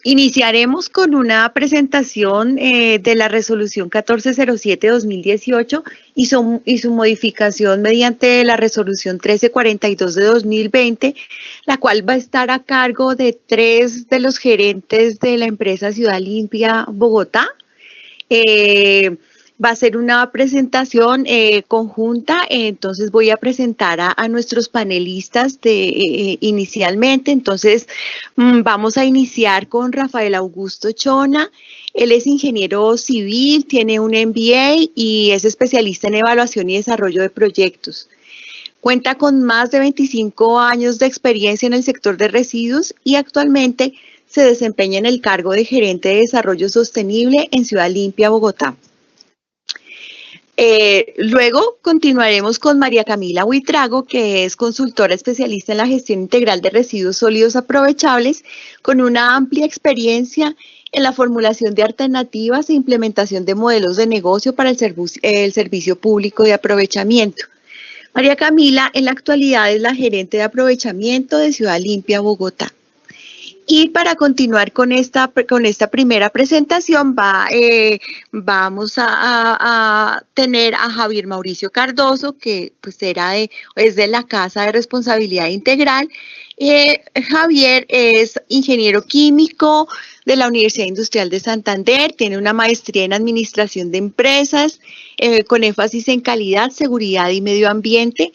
Iniciaremos con una presentación de la resolución 1407-2018 y su modificación mediante la resolución 1342 de 2020, la cual va a estar a cargo de 3 de los gerentes de la empresa Ciudad Limpia Bogotá. Va a ser una presentación conjunta, entonces voy a presentar a nuestros panelistas inicialmente. Entonces vamos a iniciar con Rafael Augusto Chona. Él es ingeniero civil, tiene un MBA y es especialista en evaluación y desarrollo de proyectos. Cuenta con más de 25 años de experiencia en el sector de residuos y actualmente se desempeña en el cargo de gerente de desarrollo sostenible en Ciudad Limpia, Bogotá. Luego continuaremos con María Camila Huitrago, que es consultora especialista en la gestión integral de residuos sólidos aprovechables, con una amplia experiencia en la formulación de alternativas e implementación de modelos de negocio para el servicio público de aprovechamiento. María Camila en la actualidad es la gerente de aprovechamiento de Ciudad Limpia, Bogotá. Y para continuar con esta primera presentación, vamos a tener a Javier Mauricio Cardoso, que pues es de la Casa de Responsabilidad Integral. Javier es ingeniero químico de la Universidad Industrial de Santander, tiene una maestría en Administración de Empresas, con énfasis en calidad, seguridad y medio ambiente,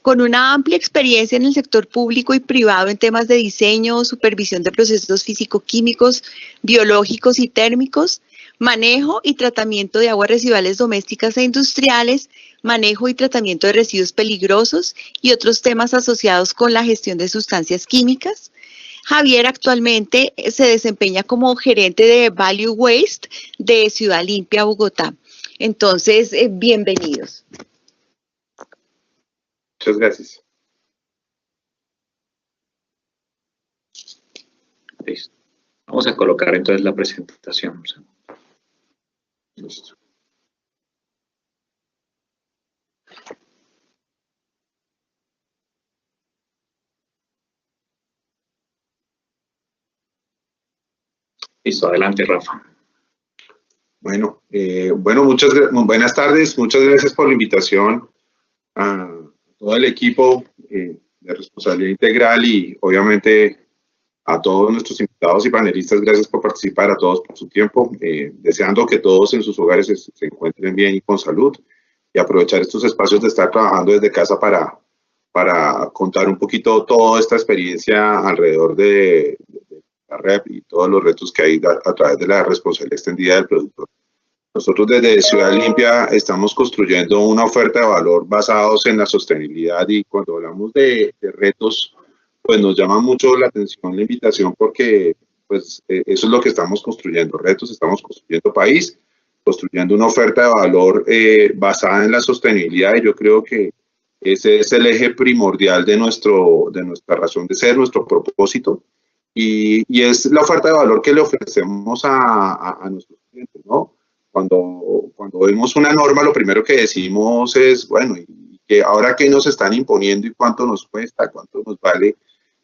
con una amplia experiencia en el sector público y privado en temas de diseño, supervisión de procesos físico-químicos, biológicos y térmicos, manejo y tratamiento de aguas residuales domésticas e industriales, manejo y tratamiento de residuos peligrosos y otros temas asociados con la gestión de sustancias químicas. Javier actualmente se desempeña como gerente de Value Waste de Ciudad Limpia, Bogotá. Entonces, bienvenidos. Muchas gracias. Listo. Vamos a colocar entonces la presentación. Listo. Listo, adelante, Rafa. Bueno, buenas tardes, muchas gracias por la invitación a todo el equipo de responsabilidad integral y obviamente a todos nuestros invitados y panelistas. Gracias por participar, a todos por su tiempo, deseando que todos en sus hogares se encuentren bien y con salud, y aprovechar estos espacios de estar trabajando desde casa para contar un poquito toda esta experiencia alrededor de la REP y todos los retos que hay a través de la responsabilidad extendida del productor. Nosotros desde Ciudad Limpia estamos construyendo una oferta de valor basados en la sostenibilidad, y cuando hablamos de retos, pues nos llama mucho la atención la invitación, porque pues eso es lo que estamos construyendo, retos. Estamos construyendo país, construyendo una oferta de valor basada en la sostenibilidad, y yo creo que ese es el eje primordial de nuestra razón de ser, nuestro propósito, y es la oferta de valor que le ofrecemos a nuestros clientes, ¿no? Cuando vemos una norma, lo primero que decimos es, bueno, ¿y que ahora qué nos están imponiendo y cuánto nos cuesta, cuánto nos vale?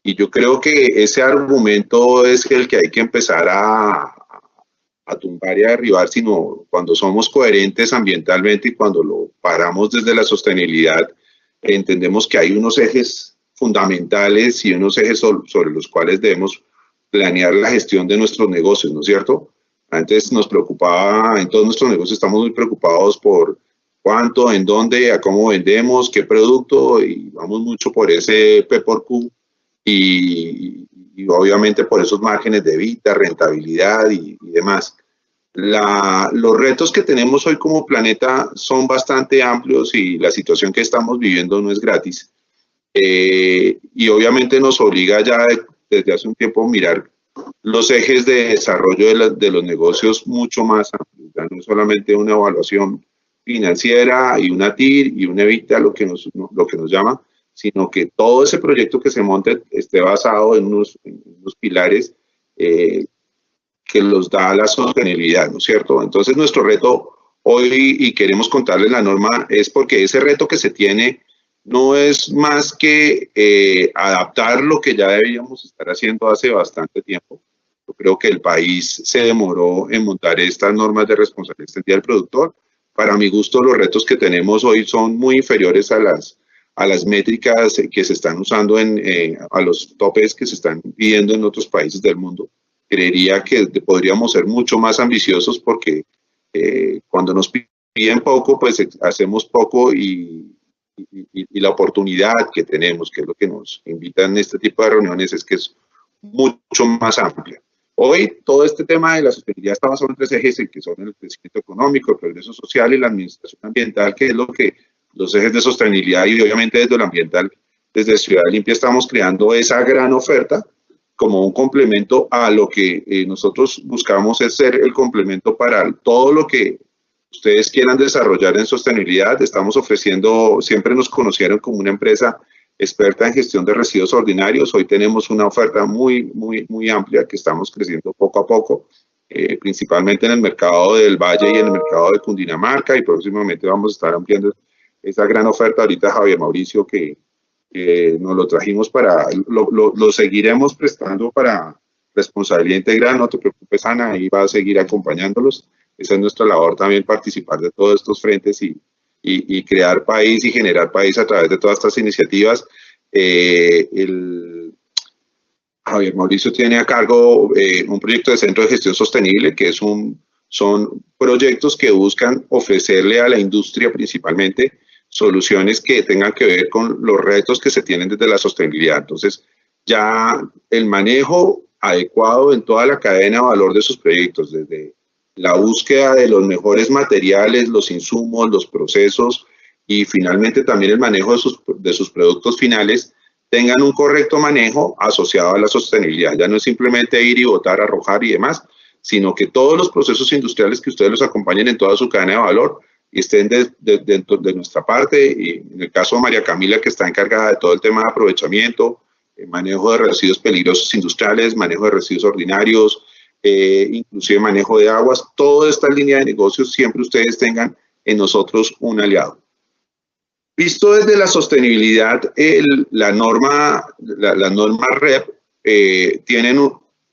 Y yo creo que ese argumento es el que hay que empezar a tumbar y a derribar, sino cuando somos coherentes ambientalmente y cuando lo paramos desde la sostenibilidad, entendemos que hay unos ejes fundamentales y unos ejes sobre los cuales debemos planear la gestión de nuestros negocios, ¿no es cierto? Antes nos preocupaba, en todos nuestros negocios estamos muy preocupados por cuánto, en dónde, a cómo vendemos, qué producto, y vamos mucho por ese P por Q y obviamente por esos márgenes de EBITDA, rentabilidad y demás. Los retos que tenemos hoy como planeta son bastante amplios, y la situación que estamos viviendo no es gratis. Y obviamente nos obliga ya desde hace un tiempo a mirar los ejes de desarrollo de los negocios mucho más amplios. Ya no es solamente una evaluación financiera y una TIR y un EBITDA lo que nos llama, sino que todo ese proyecto que se monte esté basado en unos pilares que los da la sostenibilidad, ¿no es cierto? Entonces nuestro reto hoy, y queremos contarles la norma, es porque ese reto que se tiene no es más que adaptar lo que ya debíamos estar haciendo hace bastante tiempo, Yo creo que el país se demoró en montar estas normas de responsabilidad extendida del productor. Para mi gusto, los retos que tenemos hoy son muy inferiores a las métricas que se están usando a los topes que se están pidiendo en otros países del mundo. Creería que podríamos ser mucho más ambiciosos porque cuando nos piden poco, pues hacemos poco y la oportunidad que tenemos, que es lo que nos invitan en este tipo de reuniones, es que es mucho más amplia. Hoy todo este tema de la sostenibilidad está basado en 3 ejes, que son el crecimiento económico, el progreso social y la administración ambiental, que es lo que los ejes de sostenibilidad, y obviamente desde lo ambiental, desde Ciudad Limpia estamos creando esa gran oferta como un complemento a lo que nosotros buscamos, es ser el complemento para todo lo que ustedes quieran desarrollar en sostenibilidad. Estamos ofreciendo, siempre nos conocieron como una empresa experta en gestión de residuos ordinarios. Hoy tenemos una oferta muy amplia que estamos creciendo poco a poco, principalmente en el mercado del Valle y en el mercado de Cundinamarca, y próximamente vamos a estar ampliando esa gran oferta. Ahorita Javier Mauricio, que nos lo trajimos lo seguiremos prestando para responsabilidad integral. No te preocupes, Ana, ahí va a seguir acompañándolos. Esa es nuestra labor también, participar de todos estos frentes y crear país y generar país a través de todas estas iniciativas. Javier Mauricio tiene a cargo un proyecto de centro de gestión sostenible, que son proyectos que buscan ofrecerle a la industria principalmente soluciones que tengan que ver con los retos que se tienen desde la sostenibilidad. Entonces, ya el manejo adecuado en toda la cadena de valor de sus proyectos, desde la búsqueda de los mejores materiales, los insumos, los procesos, y finalmente también el manejo de sus productos finales, tengan un correcto manejo asociado a la sostenibilidad. Ya no es simplemente ir y botar, arrojar y demás, sino que todos los procesos industriales que ustedes los acompañen en toda su cadena de valor y estén dentro de nuestra parte. Y en el caso de María Camila, que está encargada de todo el tema de aprovechamiento, manejo de residuos peligrosos industriales, manejo de residuos ordinarios, inclusive manejo de aguas, toda esta línea de negocios, siempre ustedes tengan en nosotros un aliado. Visto desde la sostenibilidad, la norma REP tienen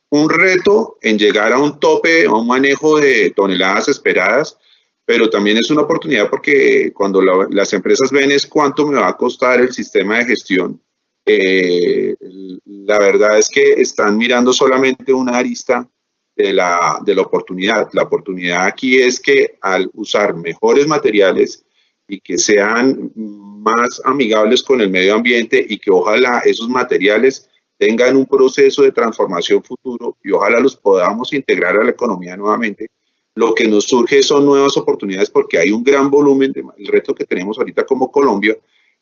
un reto en llegar a un tope, a un manejo de toneladas esperadas, pero también es una oportunidad porque cuando las empresas ven es cuánto me va a costar el sistema de gestión, la verdad es que están mirando solamente una arista de la oportunidad. La oportunidad aquí es que al usar mejores materiales y que sean más amigables con el medio ambiente y que ojalá esos materiales tengan un proceso de transformación futuro y ojalá los podamos integrar a la economía nuevamente, lo que nos surge son nuevas oportunidades porque hay un gran volumen. El reto que tenemos ahorita como Colombia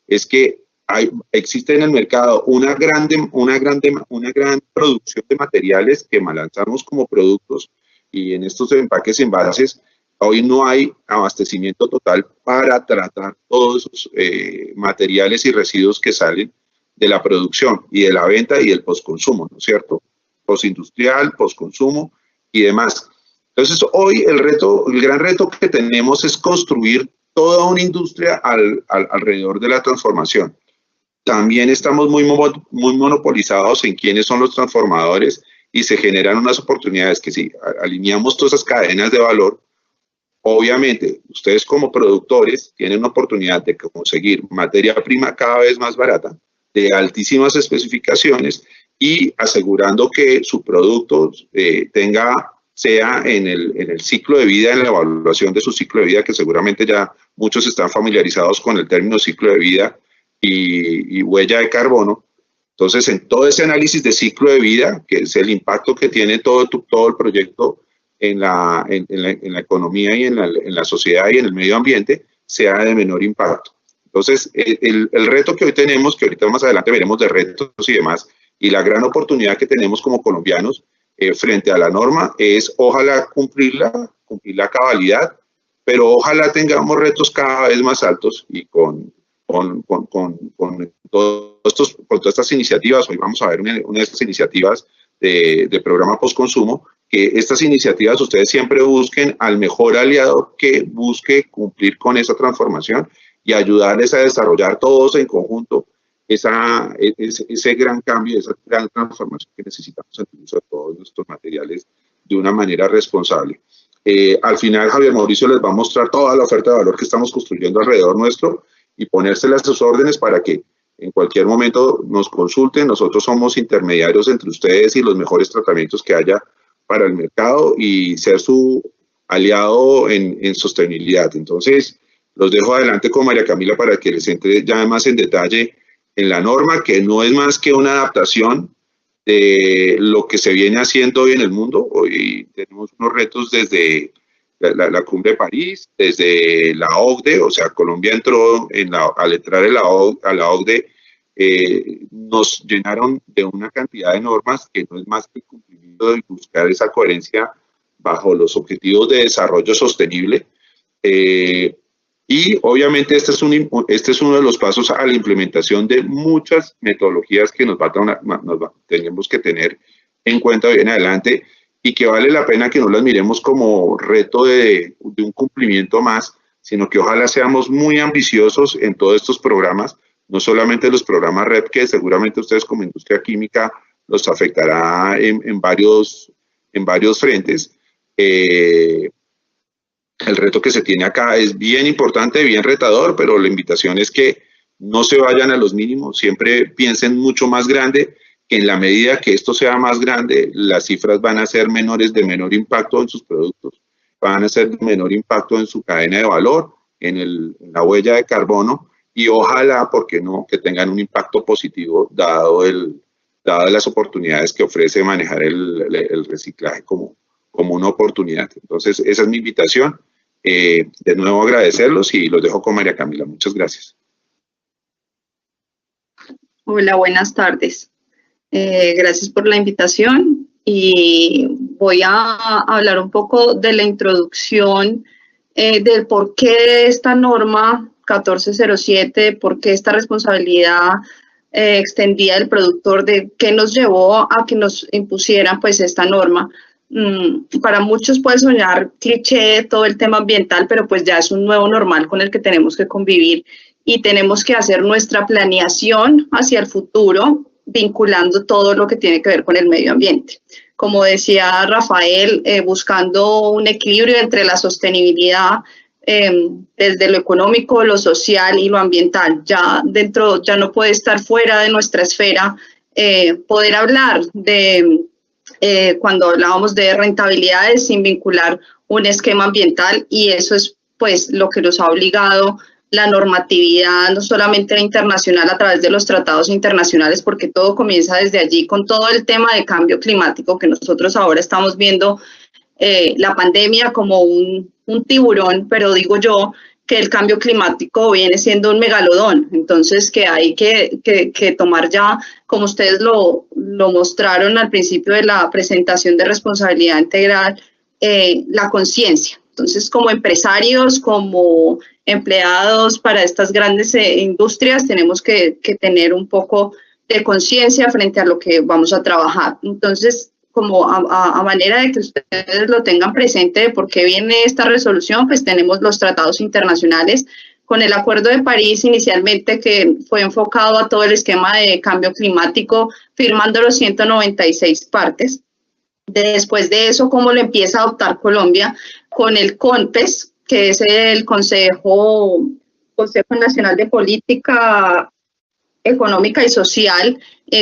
es que existe en el mercado una gran producción de materiales que lanzamos como productos, y en estos empaques y envases hoy no hay abastecimiento total para tratar todos esos materiales y residuos que salen de la producción y de la venta y del postconsumo, ¿no es cierto? Postindustrial, postconsumo y demás. Entonces hoy el gran reto que tenemos es construir toda una industria alrededor de la transformación. También estamos muy monopolizados en quiénes son los transformadores y se generan unas oportunidades que si alineamos todas esas cadenas de valor, obviamente ustedes como productores tienen una oportunidad de conseguir materia prima cada vez más barata, de altísimas especificaciones y asegurando que su producto sea en el ciclo de vida, en la evaluación de su ciclo de vida, que seguramente ya muchos están familiarizados con el término ciclo de vida y huella de carbono. Entonces, en todo ese análisis de ciclo de vida, que es el impacto que tiene todo el proyecto en la economía y en la sociedad y en el medio ambiente, sea de menor impacto. Entonces, el reto que hoy tenemos, que ahorita más adelante veremos de retos y demás, y la gran oportunidad que tenemos como colombianos frente a la norma es ojalá cumplir la cabalidad, pero ojalá tengamos retos cada vez más altos y con todas estas iniciativas. Hoy vamos a ver una de estas iniciativas de programa postconsumo, que estas iniciativas ustedes siempre busquen al mejor aliado que busque cumplir con esa transformación y ayudarles a desarrollar todos en conjunto ese gran cambio, esa gran transformación que necesitamos en el uso de todos nuestros materiales de una manera responsable. Al final, Javier Mauricio les va a mostrar toda la oferta de valor que estamos construyendo alrededor nuestro y ponérselas a sus órdenes para que en cualquier momento nos consulten. Nosotros somos intermediarios entre ustedes y los mejores tratamientos que haya para el mercado y ser su aliado en sostenibilidad. Entonces, los dejo adelante con María Camila para que les entre ya más en detalle en la norma, que no es más que una adaptación de lo que se viene haciendo hoy en el mundo. Hoy tenemos unos retos desde la Cumbre de París, desde la OCDE, o sea, Colombia entró al entrar a la OCDE, nos llenaron de una cantidad de normas que no es más que el cumplimiento de buscar esa coherencia bajo los objetivos de desarrollo sostenible. Y obviamente este es uno de los pasos a la implementación de muchas metodologías que tenemos que tener en cuenta de hoy en adelante y que vale la pena que no las miremos como reto de un cumplimiento más, sino que ojalá seamos muy ambiciosos en todos estos programas, no solamente los programas REP, que seguramente ustedes como industria química los afectará en varios frentes. El reto que se tiene acá es bien importante, bien retador, pero la invitación es que no se vayan a los mínimos, siempre piensen mucho más grande, que en la medida que esto sea más grande, las cifras van a ser menores, de menor impacto en sus productos, van a ser de menor impacto en su cadena de valor, en la huella de carbono, y ojalá, ¿por qué no?, que tengan un impacto positivo dado las oportunidades que ofrece manejar el reciclaje como una oportunidad. Entonces, esa es mi invitación. De nuevo agradecerlos y los dejo con María Camila. Muchas gracias. Hola, buenas tardes. Gracias por la invitación y voy a hablar un poco de la introducción del por qué esta norma 1407, por qué esta responsabilidad extendida del productor, de qué nos llevó a que nos impusieran pues esta norma. Para muchos puede sonar cliché todo el tema ambiental, pero pues ya es un nuevo normal con el que tenemos que convivir y tenemos que hacer nuestra planeación hacia el futuro, vinculando todo lo que tiene que ver con el medio ambiente. Como decía Rafael, buscando un equilibrio entre la sostenibilidad desde lo económico, lo social y lo ambiental. Ya no puede estar fuera de nuestra esfera poder hablar de cuando hablábamos de rentabilidades sin vincular un esquema ambiental, y eso es pues lo que nos ha obligado la normatividad, no solamente internacional a través de los tratados internacionales, porque todo comienza desde allí con todo el tema de cambio climático que nosotros ahora estamos viendo la pandemia como un tiburón, pero digo yo que el cambio climático viene siendo un megalodón, entonces que hay que tomar ya, como ustedes lo mostraron al principio de la presentación de responsabilidad integral, la conciencia. Entonces, como empresarios, como empleados para estas grandes industrias, tenemos que tener un poco de conciencia frente a lo que vamos a trabajar. Entonces, como a manera de que ustedes lo tengan presente de por qué viene esta resolución, pues tenemos los tratados internacionales con el Acuerdo de París inicialmente, que fue enfocado a todo el esquema de cambio climático, firmando los 196 partes. Después de eso, cómo lo empieza a adoptar Colombia con el CONPES, que es el Consejo Nacional de Política Económica y Social,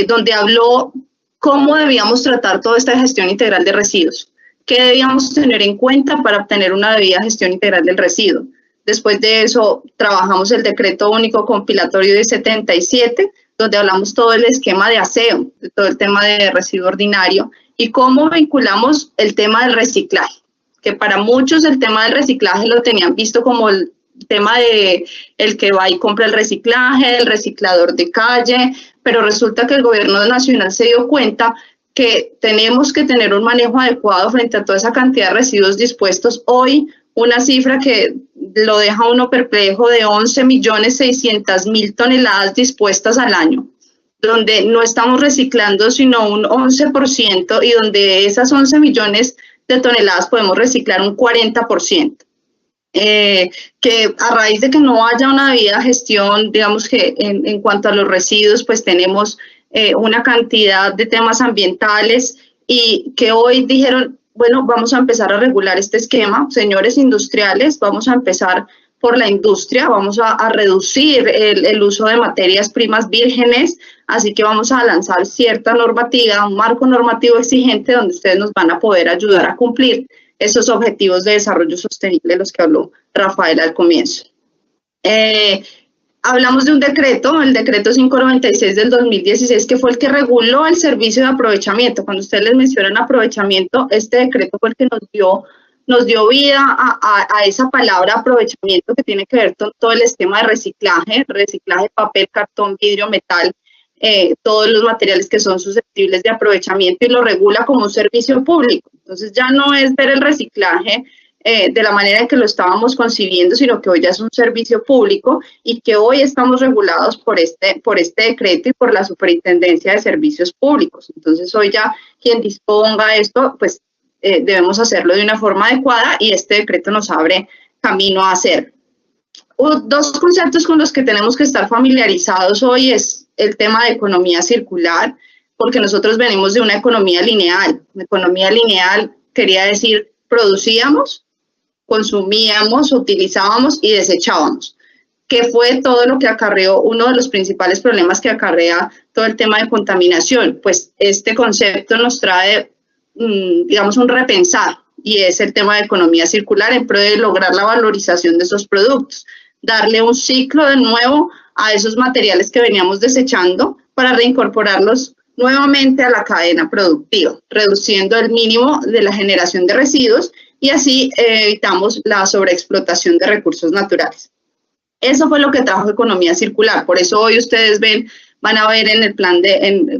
donde habló cómo debíamos tratar toda esta gestión integral de residuos, qué debíamos tener en cuenta para obtener una debida gestión integral del residuo. Después de eso, trabajamos el Decreto Único Compilatorio de 77, donde hablamos todo el esquema de aseo, de todo el tema de residuo ordinario, y cómo vinculamos el tema del reciclaje, que para muchos el tema del reciclaje lo tenían visto como el tema de el que va y compra el reciclaje, el reciclador de calle, pero resulta que el gobierno nacional se dio cuenta que tenemos que tener un manejo adecuado frente a toda esa cantidad de residuos dispuestos. Hoy, una cifra que lo deja uno perplejo de 11.600.000 toneladas dispuestas al año, donde no estamos reciclando sino un 11% y donde esas 11 millones de toneladas podemos reciclar un 40%. que a raíz de que no haya una debida gestión, digamos que en cuanto a los residuos, pues tenemos una cantidad de temas ambientales y que hoy dijeron, bueno, vamos a empezar a regular este esquema, señores industriales, vamos a empezar por la industria, vamos a reducir el uso de materias primas vírgenes, así que vamos a lanzar cierta normativa, un marco normativo exigente donde ustedes nos van a poder ayudar a cumplir esos objetivos de desarrollo sostenible de los que habló Rafael al comienzo. Hablamos de un decreto, el decreto 596 del 2016, que fue el que reguló el servicio de aprovechamiento. Cuando ustedes les mencionan aprovechamiento, este decreto fue el que nos dio vida a esa palabra aprovechamiento, que tiene que ver con todo el esquema de reciclaje, papel, cartón, vidrio, metal, todos los materiales que son susceptibles de aprovechamiento, y lo regula como un servicio público. Entonces ya no es ver el reciclaje de la manera en que lo estábamos concibiendo, sino que hoy ya es un servicio público y que hoy estamos regulados por este decreto y por la Superintendencia de Servicios Públicos. Entonces hoy ya quien disponga esto, pues debemos hacerlo de una forma adecuada y este decreto nos abre camino a hacerlo. Dos conceptos con los que tenemos que estar familiarizados hoy es el tema de economía circular, porque nosotros venimos de una economía lineal. Una economía lineal quería decir producíamos, consumíamos, utilizábamos y desechábamos, que fue todo lo que acarreó, uno de los principales problemas que acarrea todo el tema de contaminación. Pues este concepto nos trae, digamos, un repensar, y es el tema de economía circular en pro de lograr la valorización de esos productos, darle un ciclo de nuevo a esos materiales que veníamos desechando para reincorporarlos nuevamente a la cadena productiva, reduciendo el mínimo de la generación de residuos y así evitamos la sobreexplotación de recursos naturales. Eso fue lo que trajo economía circular. Por eso hoy ustedes van a ver en el plan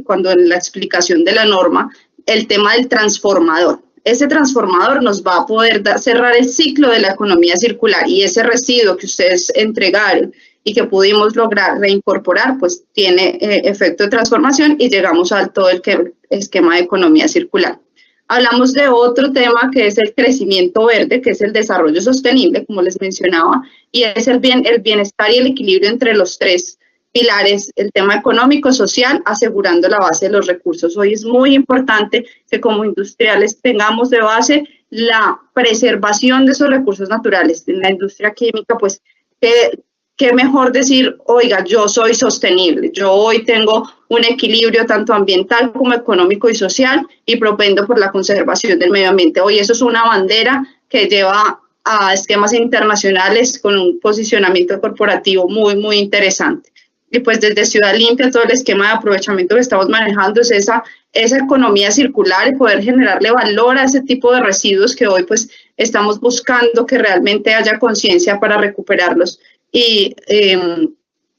cuando en la explicación de la norma, el tema del transformador. Ese transformador nos va a poder cerrar el ciclo de la economía circular, y ese residuo que ustedes entregaron y que pudimos lograr reincorporar, pues tiene efecto de transformación y llegamos a todo el esquema de economía circular. Hablamos de otro tema que es el crecimiento verde, que es el desarrollo sostenible, como les mencionaba, y es el bienestar y el equilibrio entre los tres pilares, el tema económico, social, asegurando la base de los recursos. Hoy es muy importante que como industriales tengamos de base la preservación de esos recursos naturales. En la industria química, pues, qué mejor decir, oiga, yo soy sostenible, yo hoy tengo un equilibrio tanto ambiental como económico y social y propendo por la conservación del medio ambiente. Hoy eso es una bandera que lleva a esquemas internacionales con un posicionamiento corporativo muy, muy interesante. Y pues desde Ciudad Limpia, todo el esquema de aprovechamiento que estamos manejando es esa economía circular y poder generarle valor a ese tipo de residuos que hoy pues estamos buscando que realmente haya conciencia para recuperarlos y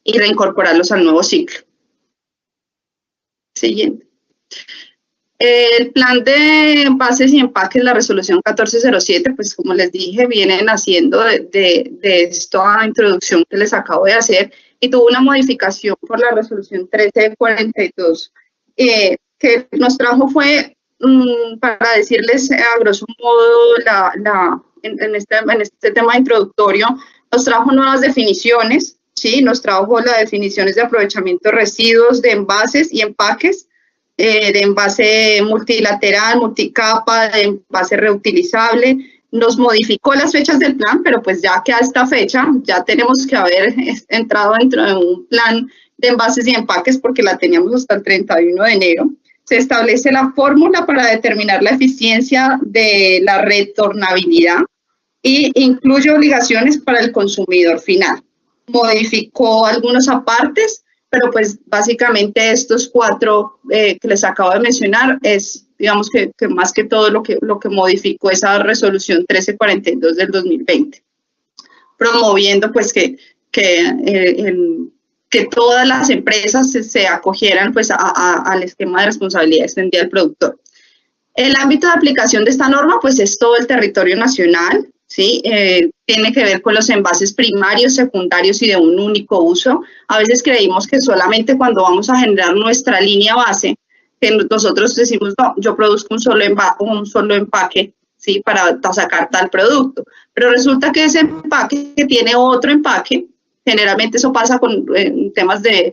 reincorporarlos al nuevo ciclo. Siguiente. El plan de envases y empaques, la resolución 1407, pues como les dije, viene naciendo de esta introducción que les acabo de hacer y tuvo una modificación por la resolución 1342, que nos trajo fue, para decirles a grosso modo, en este tema introductorio, nos trajo nuevas definiciones, ¿sí? Nos trajo las definiciones de aprovechamiento de residuos, de envases y empaques, de envase multilateral, multicapa, de envase reutilizable. Nos modificó las fechas del plan, pero pues ya que a esta fecha ya tenemos que haber entrado dentro de un plan de envases y empaques porque la teníamos hasta el 31 de enero. Se establece la fórmula para determinar la eficiencia de la retornabilidad y incluye obligaciones para el consumidor final. Modificó algunos apartes, pero pues básicamente estos cuatro que les acabo de mencionar es, digamos que más que todo lo que modificó esa resolución 1342 del 2020, promoviendo pues que todas las empresas se acogieran pues al esquema de responsabilidad extendida del productor. El ámbito de aplicación de esta norma pues es todo el territorio nacional, ¿sí? Tiene que ver con los envases primarios, secundarios y de un único uso. A veces creímos que solamente cuando vamos a generar nuestra línea base, que nosotros decimos, no, yo produzco un solo empaque, ¿sí? Para sacar tal producto. Pero resulta que ese empaque que tiene otro empaque, generalmente eso pasa con temas voy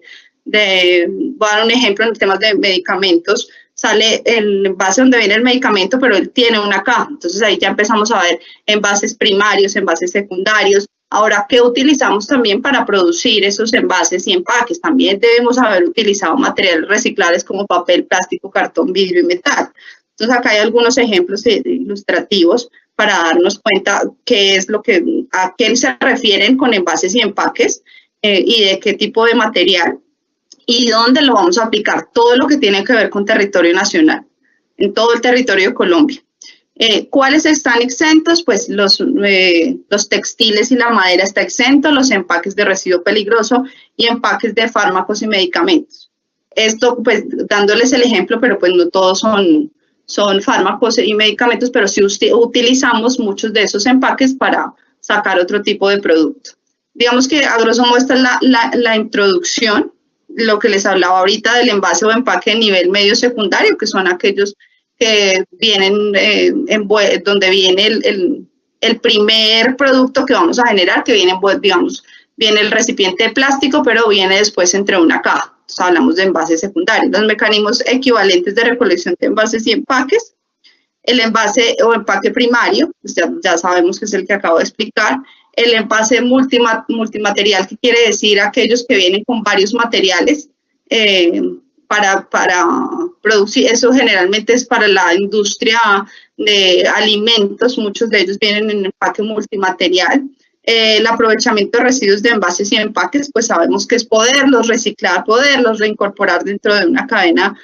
a dar un ejemplo, en temas de medicamentos, sale el envase donde viene el medicamento, pero él tiene una caja. Entonces ahí ya empezamos a ver envases primarios, envases secundarios. Ahora, ¿qué utilizamos también para producir esos envases y empaques? También debemos haber utilizado materiales reciclables como papel, plástico, cartón, vidrio y metal. Entonces acá hay algunos ejemplos ilustrativos para darnos cuenta qué es a qué se refieren con envases y empaques y de qué tipo de material y dónde lo vamos a aplicar. Todo lo que tiene que ver con territorio nacional, en todo el territorio de Colombia. ¿Cuáles están exentos? Pues los textiles y la madera está exento, los empaques de residuo peligroso y empaques de fármacos y medicamentos. Esto, pues, dándoles el ejemplo, pero pues no todos son fármacos y medicamentos, pero sí utilizamos muchos de esos empaques para sacar otro tipo de producto. Digamos que a grosso modo esta es la introducción, lo que les hablaba ahorita del envase o empaque de nivel medio secundario, que son aquellos que vienen donde viene el primer producto que vamos a generar, que viene, digamos, viene el recipiente de plástico, pero viene después entre una caja. Entonces hablamos de envases secundarios. Los mecanismos equivalentes de recolección de envases y empaques. El envase o empaque primario, pues ya sabemos que es el que acabo de explicar. El envase multimaterial, que quiere decir aquellos que vienen con varios materiales para producir. Eso generalmente es para la industria de alimentos, muchos de ellos vienen en empaque multimaterial. El aprovechamiento de residuos de envases y empaques, pues sabemos que es poderlos reciclar, poderlos reincorporar dentro de una cadena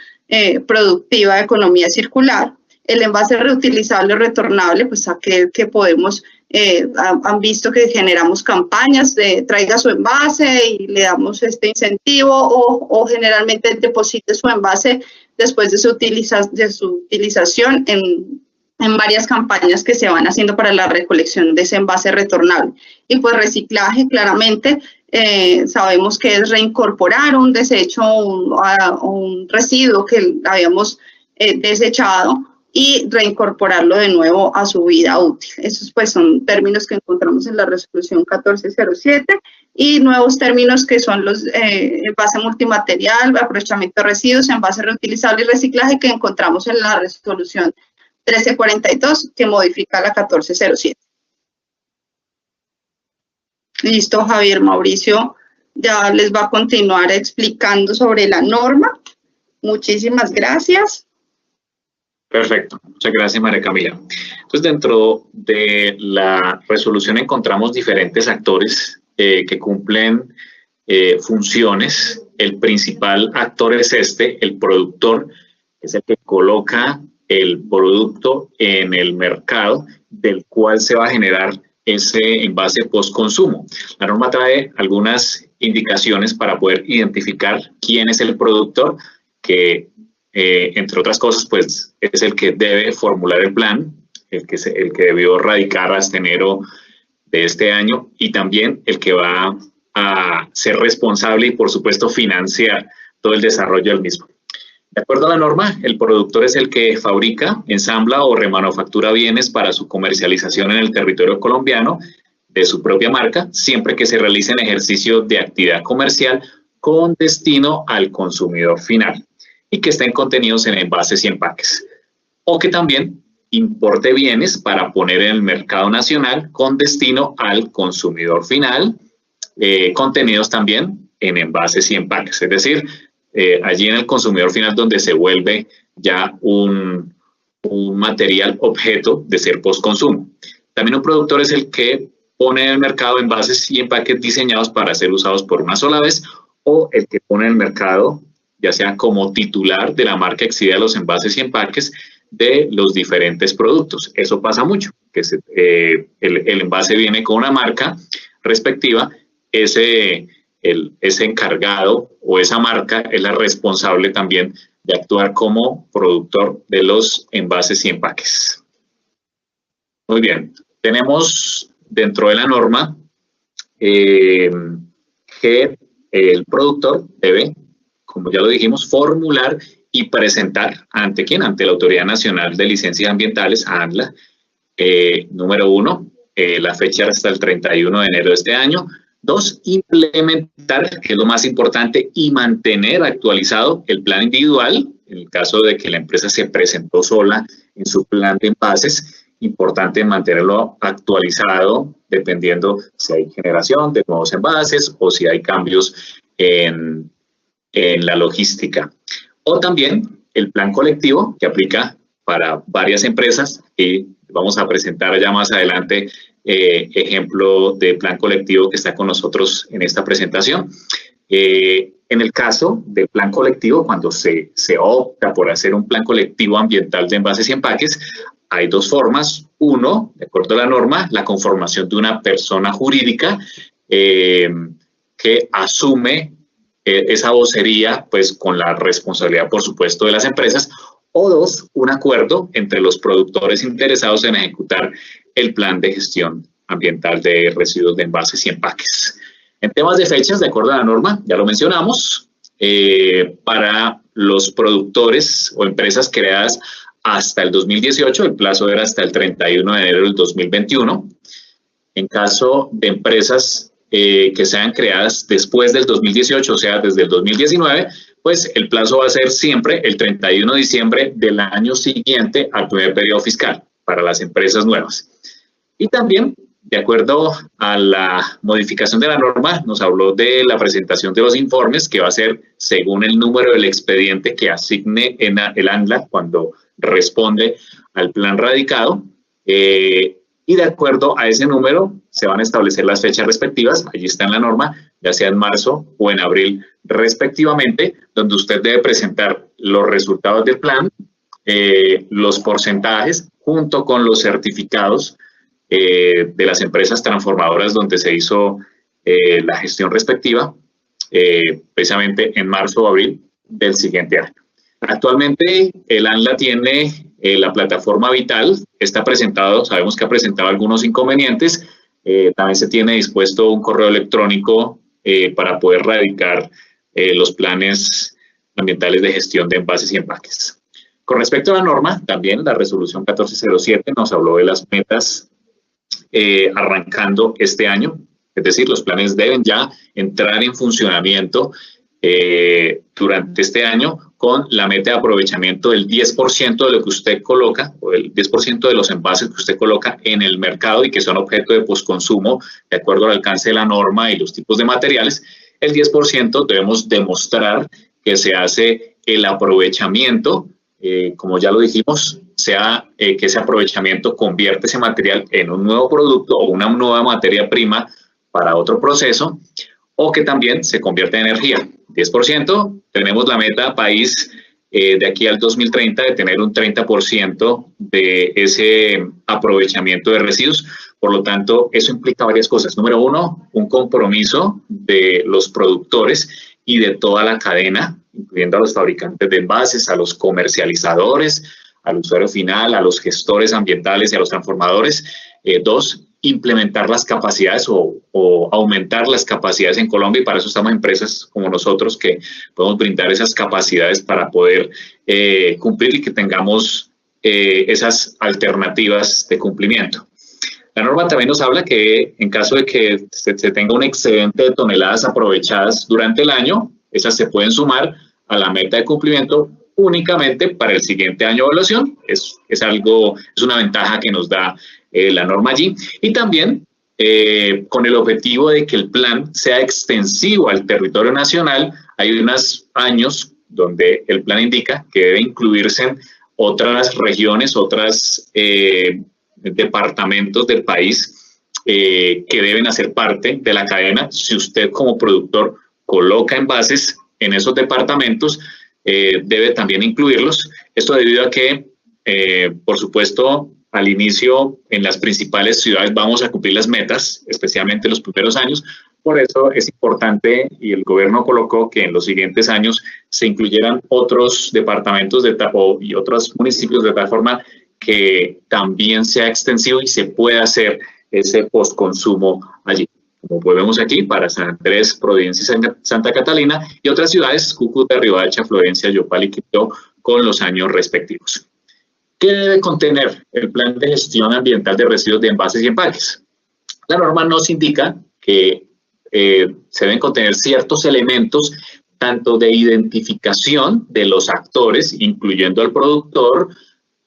productiva de economía circular. El envase reutilizable o retornable, pues aquel que podemos, han visto que generamos campañas de traiga su envase y le damos este incentivo o generalmente deposite su envase después de su utilización en varias campañas que se van haciendo para la recolección de ese envase retornable. Y pues reciclaje, claramente, sabemos que es reincorporar un desecho o un residuo que habíamos desechado y reincorporarlo de nuevo a su vida útil. Esos pues son términos que encontramos en la resolución 1407 y nuevos términos que son los envase multimaterial, aprovechamiento de residuos, envase reutilizable y reciclaje que encontramos en la resolución 1342 que modifica la 1407. Listo, Javier. Mauricio ya les va a continuar explicando sobre la norma. Muchísimas gracias. Perfecto, muchas gracias, María Camila. Entonces, dentro de la resolución encontramos diferentes actores que cumplen funciones. El principal actor es el productor, que es el que coloca el producto en el mercado del cual se va a generar ese envase post-consumo. La norma trae algunas indicaciones para poder identificar quién es el productor, que entre otras cosas, pues es el que debe formular el plan, el que debió radicar hasta enero de este año y también el que va a ser responsable y, por supuesto, financiar todo el desarrollo del mismo. De acuerdo a la norma, el productor es el que fabrica, ensambla o remanufactura bienes para su comercialización en el territorio colombiano de su propia marca, siempre que se realice en ejercicio de actividad comercial con destino al consumidor final y que estén contenidos en envases y empaques, o que también importe bienes para poner en el mercado nacional con destino al consumidor final, contenidos también en envases y empaques, es decir, allí en el consumidor final donde se vuelve ya un material objeto de ser postconsumo. También un productor es el que pone en el mercado envases y empaques diseñados para ser usados por una sola vez o el que pone en el mercado, ya sea como titular de la marca que exhibe a los envases y empaques de los diferentes productos. Eso pasa mucho, que el envase viene con una marca respectiva, ese encargado o esa marca es la responsable también de actuar como productor de los envases y empaques. Muy bien, tenemos dentro de la norma que el productor debe, como ya lo dijimos, formular y presentar, ¿ante quién? Ante la Autoridad Nacional de Licencias Ambientales, ANLA, Número 1, la fecha hasta el 31 de enero de este año. 2, implementar, que es lo más importante, y mantener actualizado el plan individual, en el caso de que la empresa se presentó sola en su plan de envases. Importante mantenerlo actualizado dependiendo si hay generación de nuevos envases o si hay cambios en la logística. O también el plan colectivo que aplica para varias empresas y vamos a presentar ya más adelante ejemplo de plan colectivo que está con nosotros en esta presentación. En el caso del plan colectivo, cuando se opta por hacer un plan colectivo ambiental de envases y empaques, hay dos formas. Uno, de acuerdo a la norma, la conformación de una persona jurídica que asume esa vocería pues con la responsabilidad, por supuesto, de las empresas. O dos, un acuerdo entre los productores interesados en ejecutar el plan de gestión ambiental de residuos de envases y empaques. En temas de fechas, de acuerdo a la norma, ya lo mencionamos, para los productores o empresas creadas hasta el 2018, el plazo era hasta el 31 de enero del 2021. En caso de empresas que sean creadas después del 2018, o sea, desde el 2019, pues el plazo va a ser siempre el 31 de diciembre del año siguiente al primer periodo fiscal para las empresas nuevas. Y también, de acuerdo a la modificación de la norma, nos habló de la presentación de los informes, que va a ser según el número del expediente que asigne en el ANLA cuando responde al plan radicado. Y de acuerdo a ese número se van a establecer las fechas respectivas, allí está en la norma, ya sea en marzo o en abril respectivamente, donde usted debe presentar los resultados del plan, los porcentajes, junto con los certificados de las empresas transformadoras donde se hizo la gestión respectiva, precisamente en marzo o abril del siguiente año. Actualmente el ANLA tiene la plataforma Vital, está presentado, sabemos que ha presentado algunos inconvenientes, también se tiene dispuesto un correo electrónico para poder radicar los planes ambientales de gestión de envases y empaques. Con respecto a la norma, también la resolución 1407 nos habló de las metas arrancando este año, es decir, los planes deben ya entrar en funcionamiento durante este año con la meta de aprovechamiento del 10% de lo que usted coloca, o el 10% de los envases que usted coloca en el mercado y que son objeto de postconsumo, de acuerdo al alcance de la norma y los tipos de materiales. El 10% debemos demostrar que se hace el aprovechamiento, como ya lo dijimos, sea que ese aprovechamiento convierte ese material en un nuevo producto o una nueva materia prima para otro proceso, o que también se convierte en energía. 10%, tenemos la meta país de aquí al 2030 de tener un 30% de ese aprovechamiento de residuos. Por lo tanto, eso implica varias cosas. Número uno, un compromiso de los productores y de toda la cadena, incluyendo a los fabricantes de envases, a los comercializadores, al usuario final, a los gestores ambientales y a los transformadores. Dos, implementar las capacidades o aumentar las capacidades en Colombia, y para eso estamos empresas como nosotros que podemos brindar esas capacidades para poder cumplir y que tengamos esas alternativas de cumplimiento. La norma también nos habla que en caso de que se tenga un excedente de toneladas aprovechadas durante el año, esas se pueden sumar a la meta de cumplimiento únicamente para el siguiente año de evaluación. Es una ventaja que nos da la norma allí, y también con el objetivo de que el plan sea extensivo al territorio nacional. Hay unos años donde el plan indica que debe incluirse en otras regiones, otros departamentos del país que deben hacer parte de la cadena. Si usted como productor coloca envases en esos departamentos, debe también incluirlos. Esto debido a que, por supuesto, al inicio en las principales ciudades vamos a cumplir las metas, especialmente en los primeros años. Por eso es importante, y el gobierno colocó que en los siguientes años se incluyeran otros departamentos y otros municipios de tal forma que también sea extensivo y se pueda hacer ese postconsumo allí. Como vemos aquí, para San Andrés, Providencia y Santa Catalina, y otras ciudades, Cúcuta, Riohacha, Florencia, Yopal y Quibdó, con los años respectivos. ¿Qué debe contener el plan de gestión ambiental de residuos de envases y empaques? La norma nos indica que se deben contener ciertos elementos, tanto de identificación de los actores, incluyendo al productor,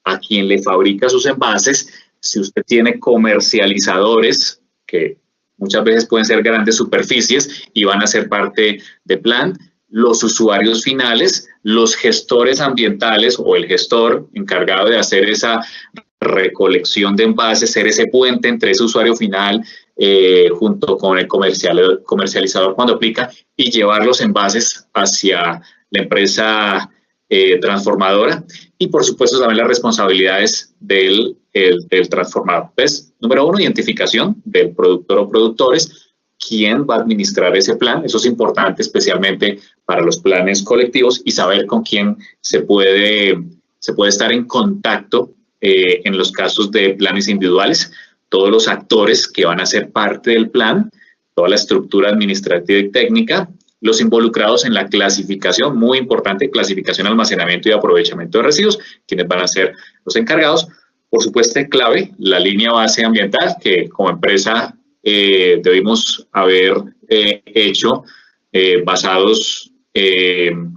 a quien le fabrica sus envases. Si usted tiene comercializadores, que muchas veces pueden ser grandes superficies y van a ser parte del plan, los usuarios finales, los gestores ambientales o el gestor encargado de hacer esa recolección de envases, ser ese puente entre ese usuario final junto con el comercializador cuando aplica, y llevar los envases hacia la empresa transformadora, y por supuesto también las responsabilidades del transformador. Entonces, número 1, identificación del productor o productores, quién va a administrar ese plan. Eso es importante especialmente para los planes colectivos, y saber con quién se puede estar en contacto en los casos de planes individuales. Todos los actores que van a ser parte del plan, toda la estructura administrativa y técnica, los involucrados en la clasificación, muy importante, clasificación, almacenamiento y aprovechamiento de residuos, quienes van a ser los encargados. Por supuesto, clave, la línea base ambiental, que como empresa debimos haber hecho basados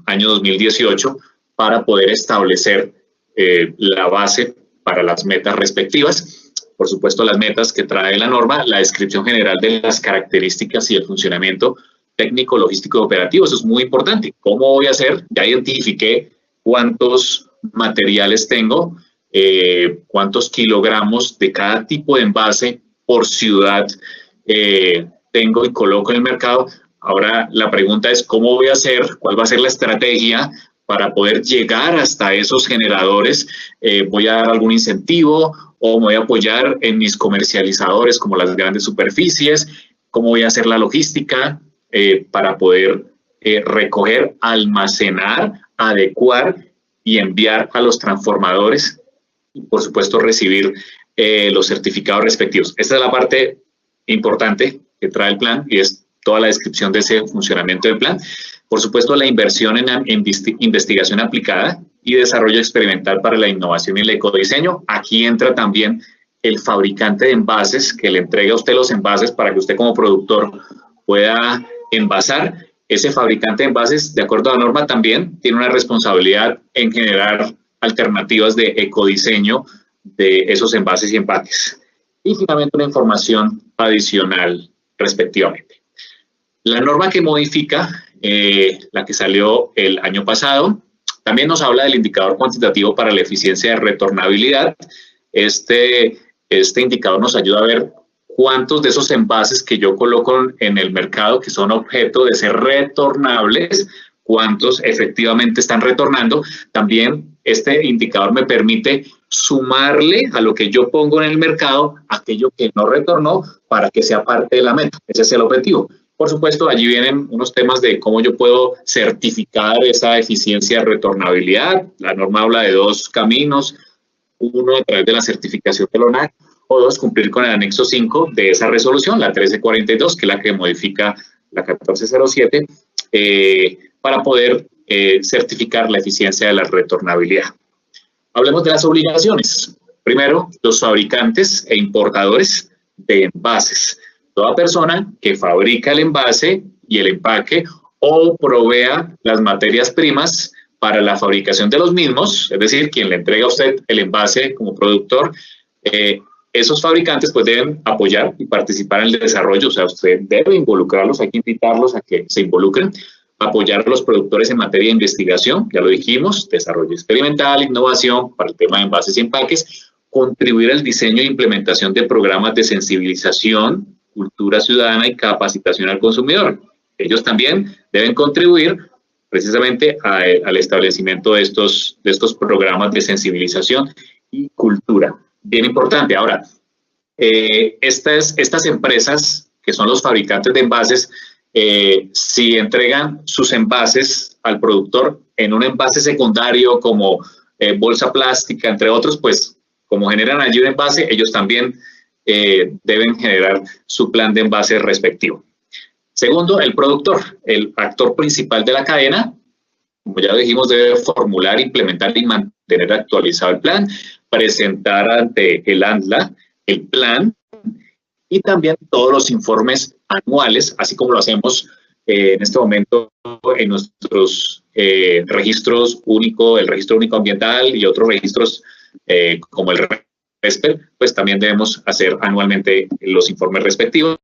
año 2018 para poder establecer la base para las metas respectivas. Por supuesto, las metas que trae la norma, la descripción general de las características y el funcionamiento técnico, logístico y operativo. Eso es muy importante. ¿Cómo voy a hacer? Ya identifiqué cuántos materiales tengo, cuántos kilogramos de cada tipo de envase por ciudad tengo y coloco en el mercado. Ahora la pregunta es, ¿cómo voy a hacer? ¿Cuál va a ser la estrategia para poder llegar hasta esos generadores? ¿Voy a dar algún incentivo o me voy a apoyar en mis comercializadores como las grandes superficies? ¿Cómo voy a hacer la logística para poder recoger, almacenar, adecuar y enviar a los transformadores? Y por supuesto recibir los certificados respectivos. Esta es la parte importante que trae el plan, y es toda la descripción de ese funcionamiento del plan. Por supuesto, la inversión en investigación aplicada y desarrollo experimental para la innovación y el ecodiseño. Aquí entra también el fabricante de envases, que le entrega a usted los envases para que usted como productor pueda envasar. Ese fabricante de envases, de acuerdo a la norma, también tiene una responsabilidad en generar alternativas de ecodiseño de esos envases y empaques. Y finalmente una información adicional respectivamente. La norma que modifica, la que salió el año pasado, también nos habla del indicador cuantitativo para la eficiencia de retornabilidad. Este indicador nos ayuda a ver cuántos de esos envases que yo coloco en el mercado, que son objeto de ser retornables, cuántos efectivamente están retornando. También este indicador me permite sumarle a lo que yo pongo en el mercado aquello que no retornó para que sea parte de la meta. Ese es el objetivo. Por supuesto, allí vienen unos temas de cómo yo puedo certificar esa eficiencia de retornabilidad. La norma habla de 2 caminos. Uno, a través de la certificación del ONAC, o 2, cumplir con el anexo 5 de esa resolución, la 1342, que es la que modifica la 1407, para poder certificar la eficiencia de la retornabilidad. Hablemos de las obligaciones. Primero, los fabricantes e importadores de envases. Toda persona que fabrica el envase y el empaque o provea las materias primas para la fabricación de los mismos, es decir, quien le entrega a usted el envase como productor, esos fabricantes pues deben apoyar y participar en el desarrollo. O sea, usted debe involucrarlos, hay que invitarlos a que se involucren, apoyar a los productores en materia de investigación, ya lo dijimos, desarrollo experimental, innovación para el tema de envases y empaques, contribuir al diseño e implementación de programas de sensibilización, cultura ciudadana y capacitación al consumidor. Ellos también deben contribuir precisamente al establecimiento de estos programas de sensibilización y cultura. Bien importante. Ahora, estas empresas que son los fabricantes de envases, si entregan sus envases al productor en un envase secundario como bolsa plástica, entre otros, pues como generan allí un envase, ellos también deben generar su plan de envase respectivo. Segundo, el productor, el actor principal de la cadena, como ya dijimos, debe formular, implementar y mantener actualizado el plan. presentar ante el ANDLA el plan y también todos los informes anuales, así como lo hacemos en este momento en nuestros registros único, el registro único ambiental y otros registros como el RESPER, pues también debemos hacer anualmente los informes respectivos.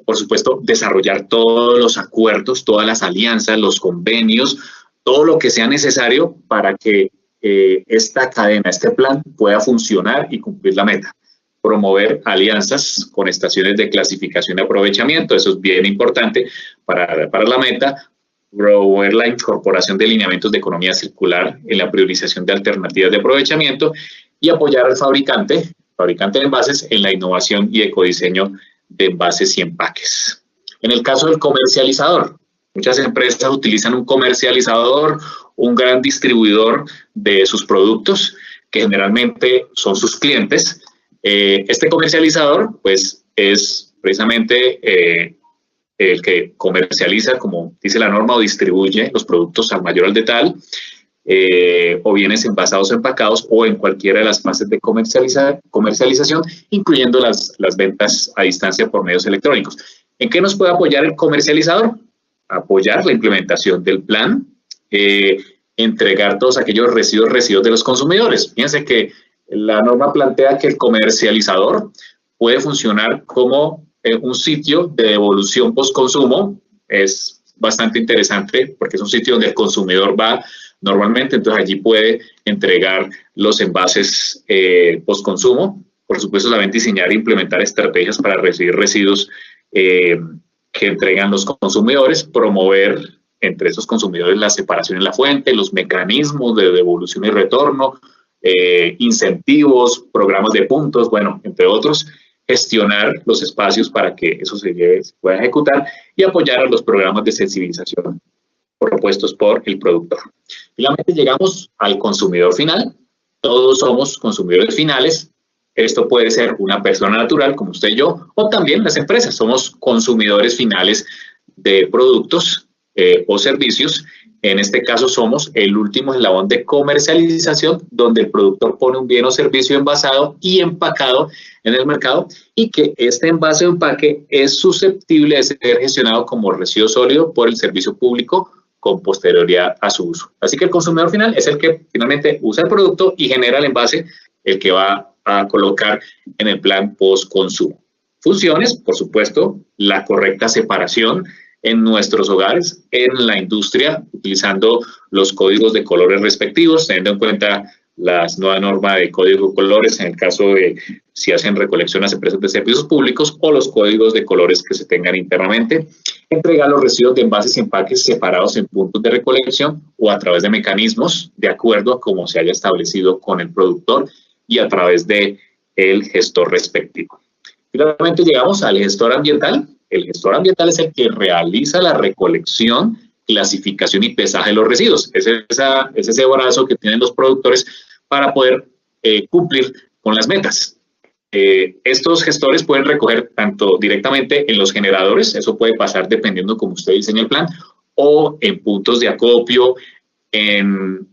Por supuesto, desarrollar todos los acuerdos, todas las alianzas, los convenios, todo lo que sea necesario para que esta cadena, este plan pueda funcionar y cumplir la meta. Promover alianzas con estaciones de clasificación y aprovechamiento, eso es bien importante para la meta. Promover la incorporación de lineamientos de economía circular en la priorización de alternativas de aprovechamiento y apoyar al fabricante de envases en la innovación y ecodiseño de envases y empaques. En el caso del comercializador, muchas empresas utilizan un comercializador, un gran distribuidor de sus productos, que generalmente son sus clientes. Este comercializador, pues, es precisamente el que comercializa, como dice la norma, o distribuye los productos al mayor al detal, o bienes envasados o empacados, o en cualquiera de las fases de comercialización, incluyendo las ventas a distancia por medios electrónicos. ¿En qué nos puede apoyar el comercializador? Apoyar la implementación del plan, entregar todos aquellos residuos de los consumidores. Fíjense que la norma plantea que el comercializador puede funcionar como un sitio de devolución post-consumo. Es bastante interesante porque es un sitio donde el consumidor va normalmente, entonces allí puede entregar los envases post-consumo. Por supuesto, saben diseñar e implementar estrategias para recibir residuos que entregan los consumidores, promover entre esos consumidores la separación en la fuente, los mecanismos de devolución y retorno, incentivos, programas de puntos, bueno, entre otros, gestionar los espacios para que eso se pueda ejecutar y apoyar a los programas de sensibilización propuestos por el productor. Finalmente llegamos al consumidor final. Todos somos consumidores finales. Esto puede ser una persona natural como usted y yo, o también las empresas. Somos consumidores finales de productos o servicios. En este caso somos el último eslabón de comercialización, donde el productor pone un bien o servicio envasado y empacado en el mercado y que este envase o empaque es susceptible de ser gestionado como residuo sólido por el servicio público con posterioridad a su uso. Así que el consumidor final es el que finalmente usa el producto y genera el envase, el que va a colocar en el plan post-consumo. Funciones, por supuesto, la correcta separación en nuestros hogares, en la industria, utilizando los códigos de colores respectivos, teniendo en cuenta la nueva norma de código de colores en el caso de si hacen recolección las empresas de servicios públicos o los códigos de colores que se tengan internamente. Entregar los residuos de envases y empaques separados en puntos de recolección o a través de mecanismos de acuerdo a cómo se haya establecido con el productor y a través de el gestor respectivo. Finalmente llegamos al gestor ambiental. El gestor ambiental es el que realiza la recolección, clasificación y pesaje de los residuos. Es ese brazo que tienen los productores para poder cumplir con las metas. Estos gestores pueden recoger tanto directamente en los generadores, eso puede pasar dependiendo cómo usted diseña el plan, o en puntos de acopio, en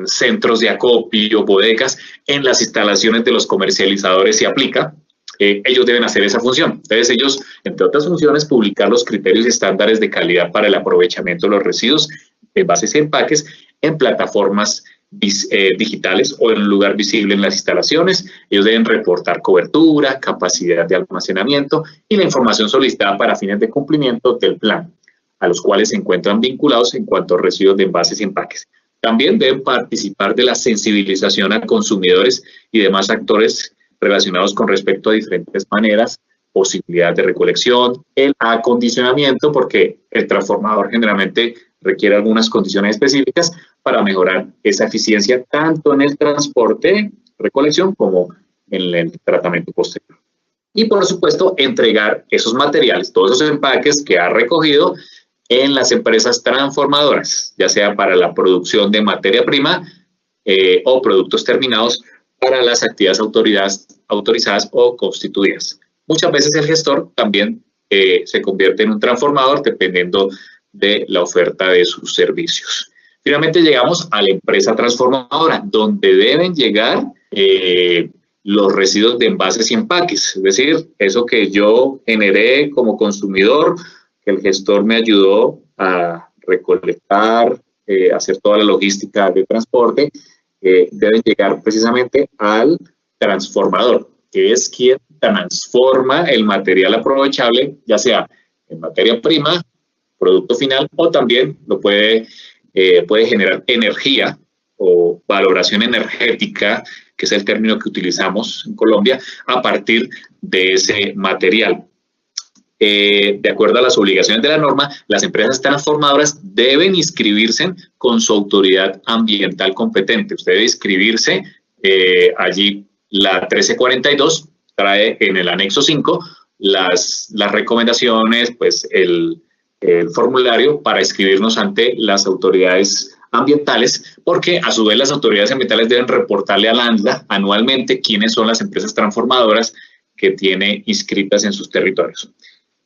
centros de acopio, bodegas, en las instalaciones de los comercializadores se aplica. Ellos deben hacer esa función. Entonces ellos, entre otras funciones, publicar los criterios y estándares de calidad para el aprovechamiento de los residuos, envases y empaques en plataformas digitales o en un lugar visible en las instalaciones. Ellos deben reportar cobertura, capacidad de almacenamiento y la información solicitada para fines de cumplimiento del plan, a los cuales se encuentran vinculados en cuanto a residuos de envases y empaques. También deben participar de la sensibilización a consumidores y demás actores relacionados con respecto a diferentes maneras, posibilidades de recolección, el acondicionamiento, porque el transformador generalmente requiere algunas condiciones específicas para mejorar esa eficiencia tanto en el transporte, recolección, como en el tratamiento posterior. Y por supuesto, entregar esos materiales, todos esos empaques que ha recogido en las empresas transformadoras, ya sea para la producción de materia prima o productos terminados para las actividades autorizadas o constituidas. Muchas veces el gestor también se convierte en un transformador dependiendo de la oferta de sus servicios. Finalmente llegamos a la empresa transformadora, donde deben llegar los residuos de envases y empaques, es decir, eso que yo generé como consumidor, que el gestor me ayudó a recolectar, hacer toda la logística de transporte, deben llegar precisamente al transformador, que es quien transforma el material aprovechable, ya sea en materia prima, producto final, o también lo puede generar energía o valoración energética, que es el término que utilizamos en Colombia, a partir de ese material. De acuerdo a las obligaciones de la norma, las empresas transformadoras deben inscribirse con su autoridad ambiental competente. Usted debe inscribirse, allí la 1342 trae en el anexo 5 las recomendaciones, pues el formulario para inscribirnos ante las autoridades ambientales, porque a su vez las autoridades ambientales deben reportarle a la ANLA anualmente quiénes son las empresas transformadoras que tiene inscritas en sus territorios.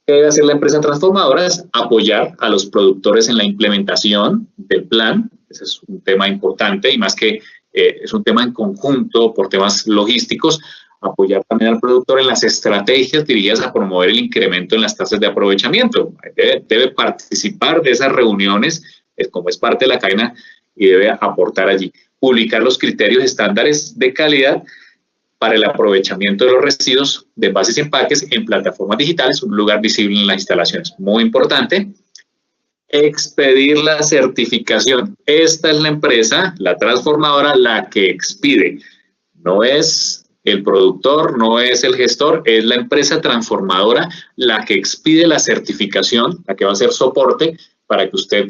¿Qué debe hacer la empresa transformadora? Es apoyar a los productores en la implementación del plan. Ese es un tema importante y más que es un tema en conjunto por temas logísticos. Apoyar también al productor en las estrategias dirigidas a promover el incremento en las tasas de aprovechamiento. Debe participar de esas reuniones como es parte de la cadena y debe aportar allí. Publicar los criterios estándares de calidad para el aprovechamiento de los residuos de envases y empaques en plataformas digitales, un lugar visible en las instalaciones. Muy importante. Expedir la certificación. Esta es la empresa, la transformadora, la que expide. No es el productor, no es el gestor, es la empresa transformadora la que expide la certificación, la que va a hacer soporte para que usted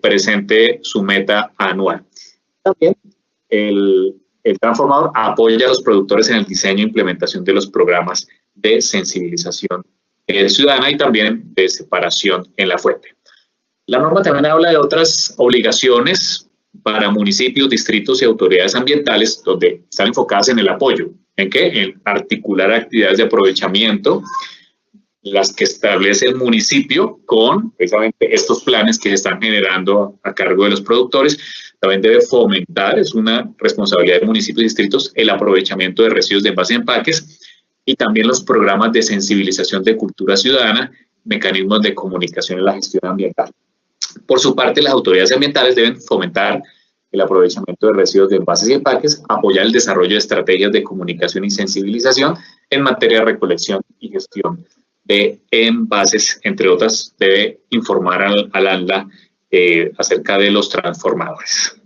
presente su meta anual. También el transformador apoya a los productores en el diseño e implementación de los programas de sensibilización ciudadana y también de separación en la fuente. La norma también habla de otras obligaciones para municipios, distritos y autoridades ambientales, donde están enfocadas en el apoyo. ¿En qué? En articular actividades de aprovechamiento, las que establece el municipio con precisamente estos planes que se están generando a cargo de los productores. También debe fomentar, es una responsabilidad de municipios y distritos, el aprovechamiento de residuos de envases y empaques y también los programas de sensibilización de cultura ciudadana, mecanismos de comunicación en la gestión ambiental. Por su parte, las autoridades ambientales deben fomentar el aprovechamiento de residuos de envases y empaques, apoyar el desarrollo de estrategias de comunicación y sensibilización en materia de recolección y gestión de envases, entre otras. Debe informar al ANLA acerca de los transformadores.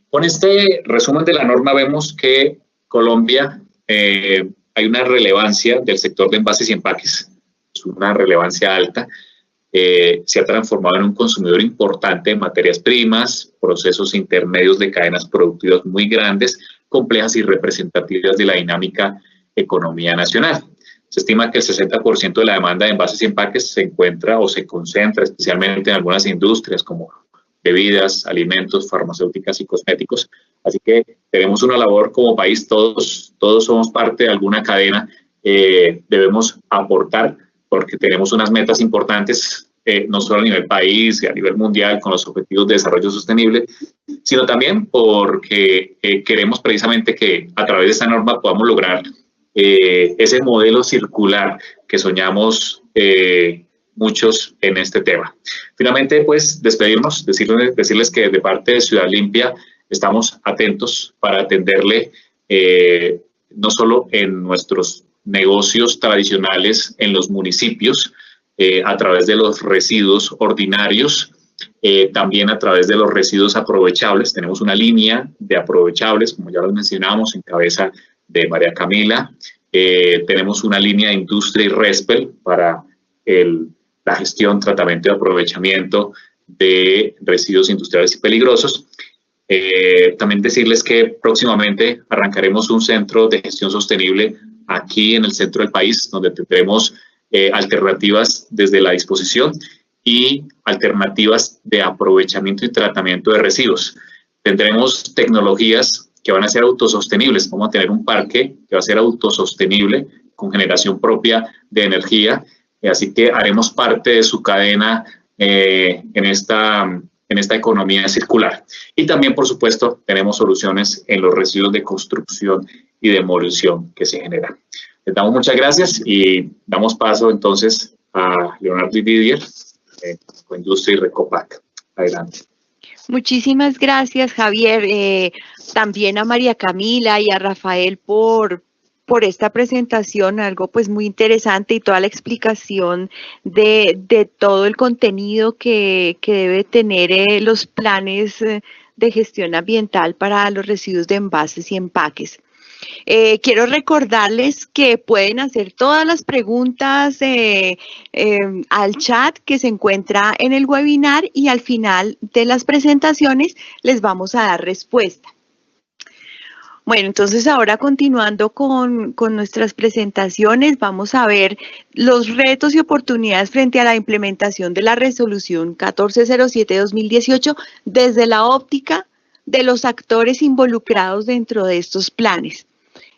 Con este resumen de la norma vemos que Colombia hay una relevancia del sector de envases y empaques, es una relevancia alta. Se ha transformado en un consumidor importante de materias primas, procesos intermedios de cadenas productivas muy grandes, complejas y representativas de la dinámica economía nacional. Se estima que el 60% de la demanda de envases y empaques se encuentra o se concentra especialmente en algunas industrias como bebidas, alimentos, farmacéuticas y cosméticos. Así que tenemos una labor como país, todos somos parte de alguna cadena, debemos aportar porque tenemos unas metas importantes, no solo a nivel país y a nivel mundial con los objetivos de desarrollo sostenible, sino también porque queremos precisamente que a través de esta norma podamos lograr ese modelo circular que soñamos muchos en este tema. Finalmente, pues, despedirnos, decirles que de parte de Ciudad Limpia estamos atentos para atenderle no solo en nuestros negocios tradicionales en los municipios, a través de los residuos ordinarios, también a través de los residuos aprovechables. Tenemos una línea de aprovechables, como ya lo mencionábamos, en cabeza de María Camila. Tenemos una línea de industria y RESPEL para la gestión, tratamiento y aprovechamiento de residuos industriales y peligrosos. También decirles que próximamente arrancaremos un centro de gestión sostenible aquí en el centro del país, donde tendremos alternativas desde la disposición y alternativas de aprovechamiento y tratamiento de residuos. Tendremos tecnologías que van a ser autosostenibles. Vamos a tener un parque que va a ser autosostenible con generación propia de energía. Así que haremos parte de su cadena en esta en esta economía circular. Y también, por supuesto, tenemos soluciones en los residuos de construcción y demolición que se generan. Les damos muchas gracias y damos paso entonces a Leonardo y Didier, Ecoindustria y Recopac. Adelante. Muchísimas gracias, Javier. También a María Camila y a Rafael por esta presentación, algo pues muy interesante, y toda la explicación de todo el contenido que debe tener los planes de gestión ambiental para los residuos de envases y empaques. Quiero recordarles que pueden hacer todas las preguntas al chat que se encuentra en el webinar, y al final de las presentaciones les vamos a dar respuesta. Bueno, entonces ahora continuando con nuestras presentaciones, vamos a ver los retos y oportunidades frente a la implementación de la resolución 1407-2018 desde la óptica de los actores involucrados dentro de estos planes.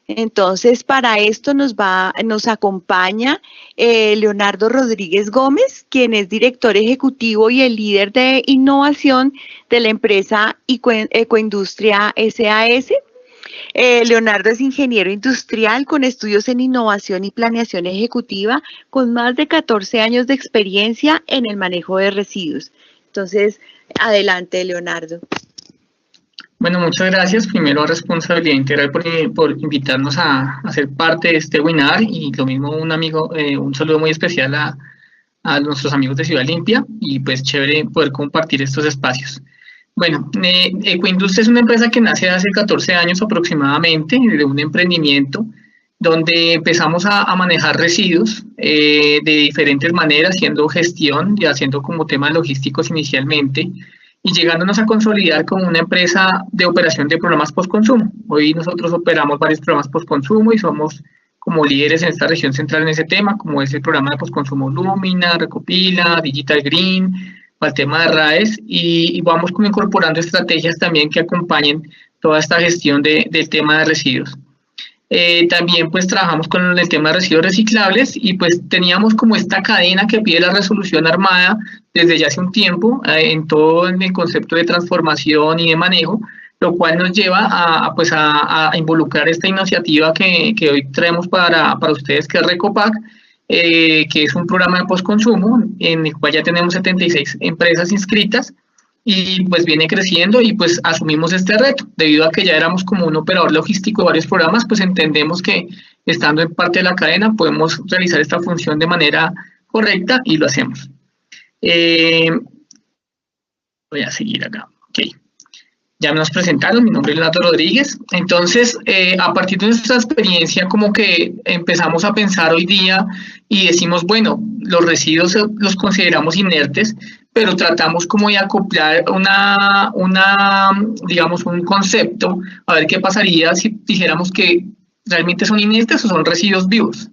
Entonces, para esto nos acompaña Leonardo Rodríguez Gómez, quien es director ejecutivo y el líder de innovación de la empresa Ecoindustria SAS. Leonardo es ingeniero industrial con estudios en innovación y planeación ejecutiva, con más de 14 años de experiencia en el manejo de residuos. Entonces, adelante, Leonardo. Bueno, muchas gracias. Primero, a Responsabilidad Integral por invitarnos a ser parte de este webinar, y lo mismo un saludo muy especial a nuestros amigos de Ciudad Limpia, y pues chévere poder compartir estos espacios. Bueno, Ecoindustria es una empresa que nace hace 14 años aproximadamente, de un emprendimiento donde empezamos a manejar residuos de diferentes maneras, haciendo gestión y haciendo como temas logísticos inicialmente, y llegándonos a consolidar como una empresa de operación de programas postconsumo. Hoy nosotros operamos varios programas postconsumo y somos como líderes en esta región central en ese tema, como es el programa de postconsumo Lumina, Recopila, Digital Green, al tema de RAES, y vamos como incorporando estrategias también que acompañen toda esta gestión del tema de residuos. También pues trabajamos con el tema de residuos reciclables, y pues teníamos como esta cadena que pide la resolución armada desde ya hace un tiempo en todo el concepto de transformación y de manejo, lo cual nos lleva a involucrar esta iniciativa que hoy traemos para ustedes, que es Recopac, que es un programa de postconsumo en el cual ya tenemos 76 empresas inscritas, y pues viene creciendo, y pues asumimos este reto. Debido a que ya éramos como un operador logístico de varios programas, pues entendemos que estando en parte de la cadena podemos realizar esta función de manera correcta, y lo hacemos. Voy a seguir acá. Okay. Ya nos presentaron, mi nombre es Leonardo Rodríguez. Entonces, a partir de nuestra experiencia, como que empezamos a pensar hoy día y decimos, bueno, los residuos los consideramos inertes, pero tratamos como de acoplar digamos, un concepto, a ver qué pasaría si dijéramos que realmente son inertes o son residuos vivos.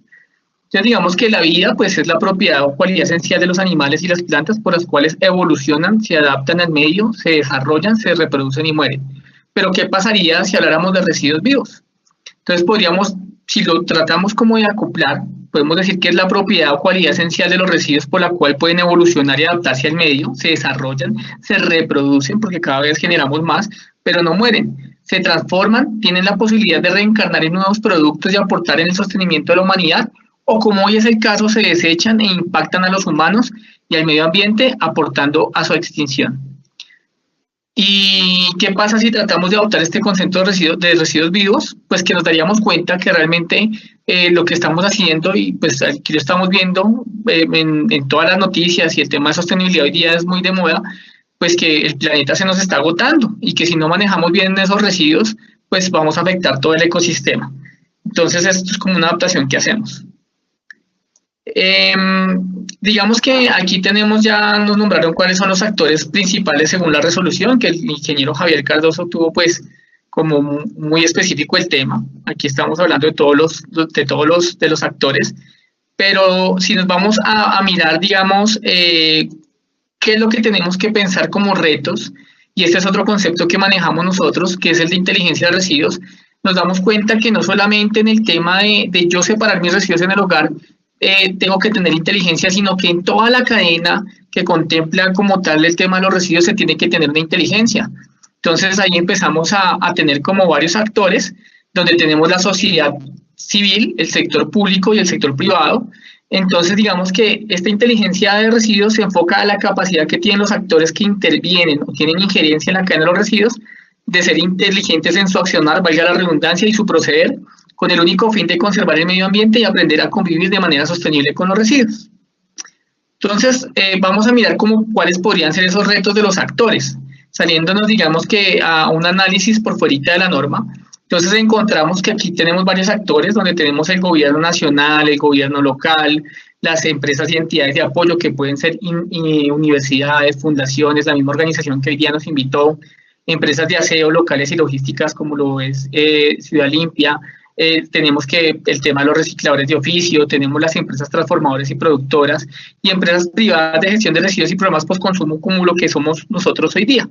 Entonces, digamos que la vida pues es la propiedad o cualidad esencial de los animales y las plantas, por las cuales evolucionan, se adaptan al medio, se desarrollan, se reproducen y mueren. Pero ¿qué pasaría si habláramos de residuos vivos? Entonces podríamos, si lo tratamos como de acoplar, podemos decir que es la propiedad o cualidad esencial de los residuos por la cual pueden evolucionar y adaptarse al medio, se desarrollan, se reproducen porque cada vez generamos más, pero no mueren. Se transforman, tienen la posibilidad de reencarnar en nuevos productos y aportar en el sostenimiento de la humanidad, o como hoy es el caso, se desechan e impactan a los humanos y al medio ambiente, aportando a su extinción. ¿Y qué pasa si tratamos de adoptar este concepto de residuos vivos? Pues que nos daríamos cuenta que realmente lo que estamos haciendo, y pues aquí lo estamos viendo en todas las noticias, y el tema de sostenibilidad hoy día es muy de moda, pues que el planeta se nos está agotando, y que si no manejamos bien esos residuos, pues vamos a afectar todo el ecosistema. Entonces esto es como una adaptación que hacemos. Digamos que aquí tenemos, ya nos nombraron cuáles son los actores principales según la resolución, que el ingeniero Javier Cardoso tuvo pues como muy específico el tema. Aquí estamos hablando de todos los actores, pero si nos vamos a mirar, digamos, qué es lo que tenemos que pensar como retos, y este es otro concepto que manejamos nosotros, que es el de inteligencia de residuos. Nos damos cuenta que no solamente en el tema de yo separar mis residuos en el hogar tengo que tener inteligencia, sino que en toda la cadena que contempla como tal el tema de los residuos, se tiene que tener una inteligencia. Entonces ahí empezamos a tener como varios actores, donde tenemos la sociedad civil, el sector público y el sector privado. Entonces digamos que esta inteligencia de residuos se enfoca a la capacidad que tienen los actores que intervienen o tienen injerencia en la cadena de los residuos, de ser inteligentes en su accionar, valga la redundancia, y su proceder, con el único fin de conservar el medio ambiente y aprender a convivir de manera sostenible con los residuos. Entonces, vamos a mirar cuáles podrían ser esos retos de los actores, saliéndonos, digamos que a un análisis por fuera de la norma. Entonces encontramos que aquí tenemos varios actores, donde tenemos el gobierno nacional, el gobierno local, las empresas y entidades de apoyo que pueden ser universidades, fundaciones, la misma organización que hoy día nos invitó, empresas de aseo locales y logísticas como lo es Ciudad Limpia. Tenemos que el tema de los recicladores de oficio, tenemos las empresas transformadoras y productoras y empresas privadas de gestión de residuos y programas postconsumo como lo que somos nosotros hoy día.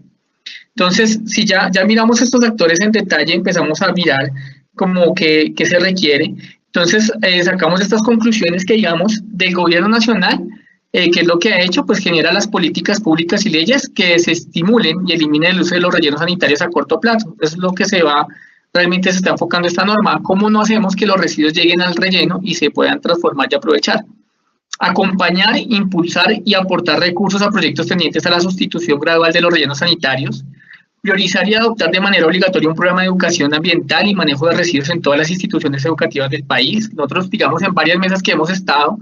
Entonces, si ya miramos estos actores en detalle, empezamos a mirar como qué se requiere. Entonces, sacamos estas conclusiones que, digamos, del gobierno nacional, que es lo que ha hecho, pues genera las políticas públicas y leyes que se estimulen y eliminen el uso de los rellenos sanitarios a corto plazo. Eso es lo que realmente se está enfocando esta norma. ¿Cómo no hacemos que los residuos lleguen al relleno y se puedan transformar y aprovechar? Acompañar, impulsar y aportar recursos a proyectos tendientes a la sustitución gradual de los rellenos sanitarios. Priorizar y adoptar de manera obligatoria un programa de educación ambiental y manejo de residuos en todas las instituciones educativas del país. Nosotros, digamos, en varias mesas que hemos estado,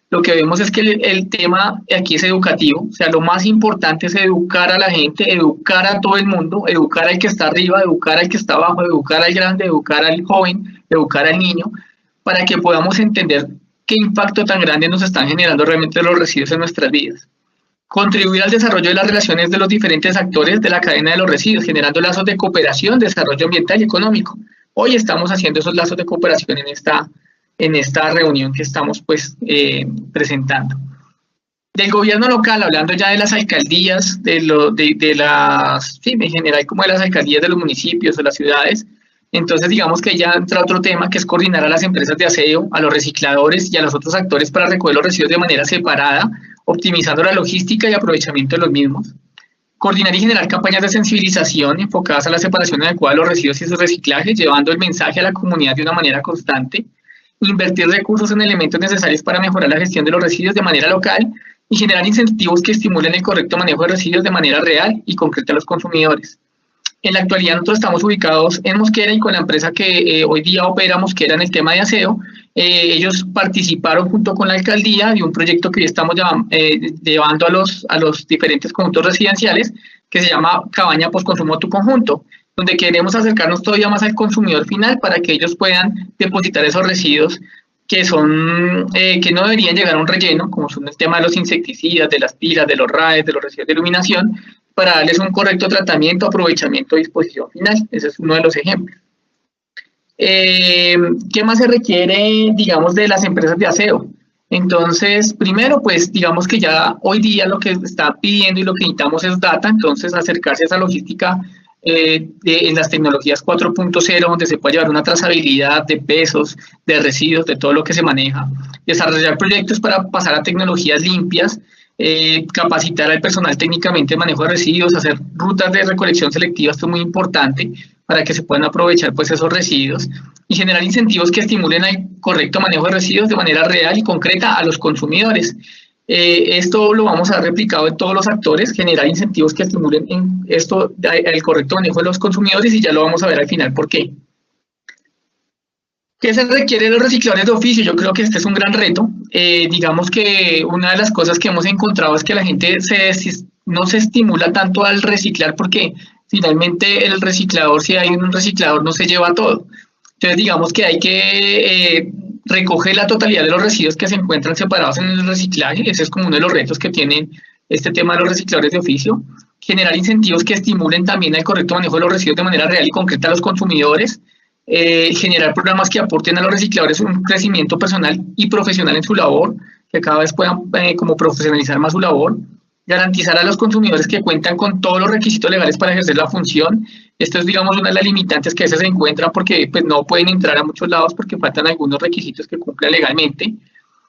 lo que vemos es que el tema aquí es educativo. O sea, lo más importante es educar a la gente, educar a todo el mundo, educar al que está arriba, educar al que está abajo, educar al grande, educar al joven, educar al niño, para que podamos entender qué impacto tan grande nos están generando realmente los residuos en nuestras vidas. Contribuir al desarrollo de las relaciones de los diferentes actores de la cadena de los residuos, generando lazos de cooperación, desarrollo ambiental y económico. Hoy estamos haciendo esos lazos de cooperación en esta reunión que estamos presentando. Del gobierno local, hablando ya de las alcaldías, en general como de las alcaldías de los municipios o las ciudades. Entonces digamos que ya entra otro tema, que es coordinar a las empresas de aseo, a los recicladores y a los otros actores para recoger los residuos de manera separada, optimizando la logística y aprovechamiento de los mismos. Coordinar y generar campañas de sensibilización enfocadas a la separación adecuada de los residuos y su reciclaje, llevando el mensaje a la comunidad de una manera constante. Invertir recursos en elementos necesarios para mejorar la gestión de los residuos de manera local y generar incentivos que estimulen el correcto manejo de residuos de manera real y concreta a los consumidores. En la actualidad nosotros estamos ubicados en Mosquera y con la empresa que hoy día opera Mosquera en el tema de aseo, ellos participaron junto con la alcaldía de un proyecto que hoy estamos llevando a los diferentes conjuntos residenciales, que se llama Cabaña Postconsumo Tu Conjunto, donde queremos acercarnos todavía más al consumidor final para que ellos puedan depositar esos residuos que no deberían llegar a un relleno, como son el tema de los insecticidas, de las pilas, de los RAEs, de los residuos de iluminación, para darles un correcto tratamiento, aprovechamiento y disposición final. Ese es uno de los ejemplos. ¿Qué más se requiere, digamos, de las empresas de aseo? Entonces, primero, pues, digamos que ya hoy día lo que está pidiendo y lo que necesitamos es data, entonces acercarse a esa logística en las tecnologías 4.0, donde se puede llevar una trazabilidad de pesos, de residuos, de todo lo que se maneja. Desarrollar proyectos para pasar a tecnologías limpias, capacitar al personal técnicamente en manejo de residuos, hacer rutas de recolección selectiva, esto es muy importante para que se puedan aprovechar pues esos residuos y generar incentivos que estimulen el correcto manejo de residuos de manera real y concreta a los consumidores. Esto lo vamos a ver replicado en todos los actores, generar incentivos que estimulen el correcto manejo de los consumidores y ya lo vamos a ver al final por qué. ¿Qué se requiere de los recicladores de oficio? Yo creo que este es un gran reto. Digamos que una de las cosas que hemos encontrado es que la gente no se estimula tanto al reciclar porque finalmente el reciclador, si hay un reciclador, no se lleva todo. Entonces digamos que hay que recoger la totalidad de los residuos que se encuentran separados en el reciclaje. Ese es como uno de los retos que tienen este tema de los recicladores de oficio. Generar incentivos que estimulen también el correcto manejo de los residuos de manera real y concreta a los consumidores. Generar programas que aporten a los recicladores un crecimiento personal y profesional en su labor, que cada vez puedan como profesionalizar más su labor. Garantizar a los consumidores que cuentan con todos los requisitos legales para ejercer la función. Esto es, digamos, una de las limitantes que a veces se encuentran porque pues, no pueden entrar a muchos lados porque faltan algunos requisitos que cumplan legalmente.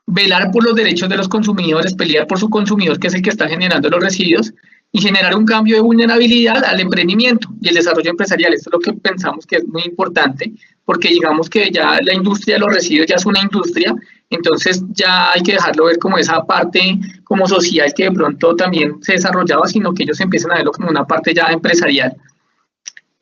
velar por los derechos de los consumidores, pelear por su consumidor, que es el que está generando los residuos, y generar un cambio de vulnerabilidad al emprendimiento y el desarrollo empresarial. Esto es lo que pensamos que es muy importante, porque digamos que ya la industria de los residuos ya es una industria, entonces ya hay que dejarlo ver como esa parte como social que de pronto también se desarrollaba, sino que ellos empiezan a verlo como una parte ya empresarial.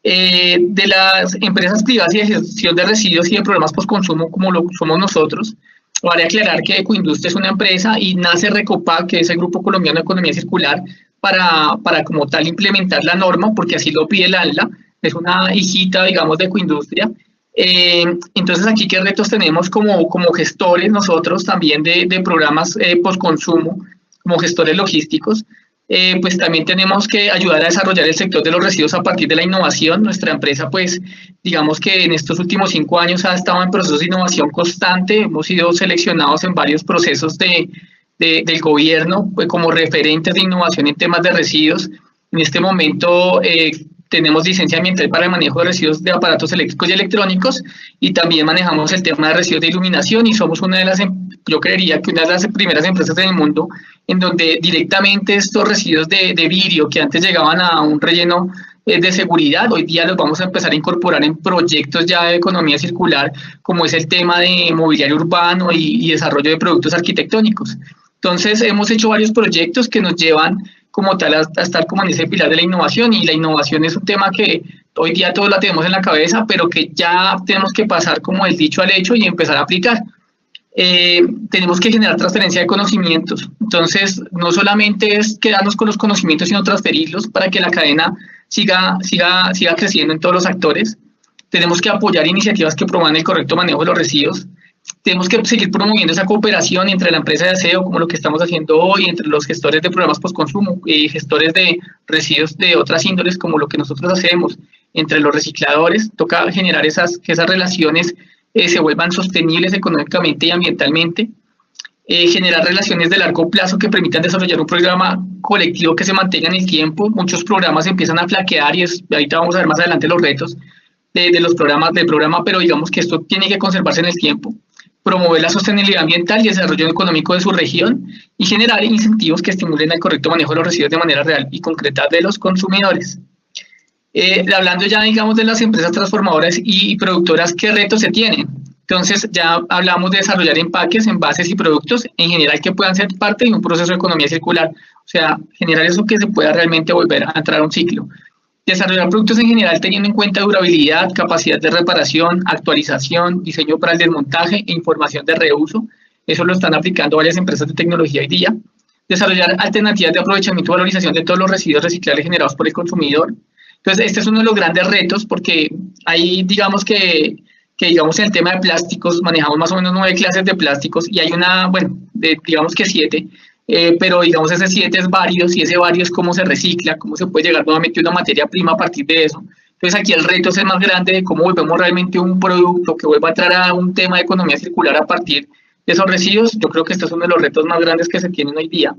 De las empresas privadas y de gestión de residuos y de problemas postconsumo como lo somos nosotros, vale aclarar que Ecoindustria es una empresa y nace Recopac, que es el Grupo Colombiano de Economía Circular, para como tal implementar la norma, porque así lo pide el ANLA, es una hijita, digamos, de Ecoindustria. Entonces, aquí, ¿qué retos tenemos como gestores nosotros también de programas postconsumo, como gestores logísticos? Pues también tenemos que ayudar a desarrollar el sector de los residuos a partir de la innovación. Nuestra empresa, pues, digamos que en estos últimos 5 años ha estado en procesos de innovación constante, hemos sido seleccionados en varios procesos del gobierno pues, como referentes de innovación en temas de residuos. En este momento tenemos licencia ambiental para el manejo de residuos de aparatos eléctricos y electrónicos y también manejamos el tema de residuos de iluminación y somos una de las, yo creería que una de las primeras empresas en el mundo en donde directamente estos residuos de vidrio que antes llegaban a un relleno de seguridad, hoy día los vamos a empezar a incorporar en proyectos ya de economía circular, como es el tema de mobiliario urbano y desarrollo de productos arquitectónicos. Entonces, hemos hecho varios proyectos que nos llevan como tal a estar como en ese pilar de la innovación, y la innovación es un tema que hoy día todos la tenemos en la cabeza, pero que ya tenemos que pasar como el dicho al hecho y empezar a aplicar. Tenemos que generar transferencia de conocimientos, entonces no solamente es quedarnos con los conocimientos, sino transferirlos para que la cadena siga creciendo en todos los actores. Tenemos que apoyar iniciativas que promuevan el correcto manejo de los residuos. Tenemos que seguir promoviendo esa cooperación entre la empresa de aseo, como lo que estamos haciendo hoy, entre los gestores de programas postconsumo y gestores de residuos de otras índoles, como lo que nosotros hacemos, entre los recicladores. Toca generar que esas relaciones se vuelvan sostenibles económicamente y ambientalmente. Generar relaciones de largo plazo que permitan desarrollar un programa colectivo que se mantenga en el tiempo. Muchos programas empiezan a flaquear y ahorita vamos a ver más adelante los retos del programa, pero digamos que esto tiene que conservarse en el tiempo. Promover la sostenibilidad ambiental y el desarrollo económico de su región y generar incentivos que estimulen el correcto manejo de los residuos de manera real y concreta de los consumidores. Hablando ya, digamos, de las empresas transformadoras y productoras, ¿qué retos se tienen? Entonces, ya hablamos de desarrollar empaques, envases y productos en general que puedan ser parte de un proceso de economía circular, o sea, generar eso que se pueda realmente volver a entrar a un ciclo. Desarrollar productos en general teniendo en cuenta durabilidad, capacidad de reparación, actualización, diseño para el desmontaje e información de reuso. Eso lo están aplicando varias empresas de tecnología hoy día. Desarrollar alternativas de aprovechamiento y valorización de todos los residuos reciclables generados por el consumidor. Entonces, este es uno de los grandes retos porque ahí digamos que digamos en el tema de plásticos manejamos más o menos 9 clases de plásticos y hay digamos que 7. Pero digamos ese 7 es varios y ese varios es cómo se recicla, cómo se puede llegar nuevamente a una materia prima a partir de eso. Entonces aquí el reto es el más grande de cómo volvemos realmente un producto que vuelva a entrar a un tema de economía circular a partir de esos residuos. Yo creo que este es uno de los retos más grandes que se tienen hoy día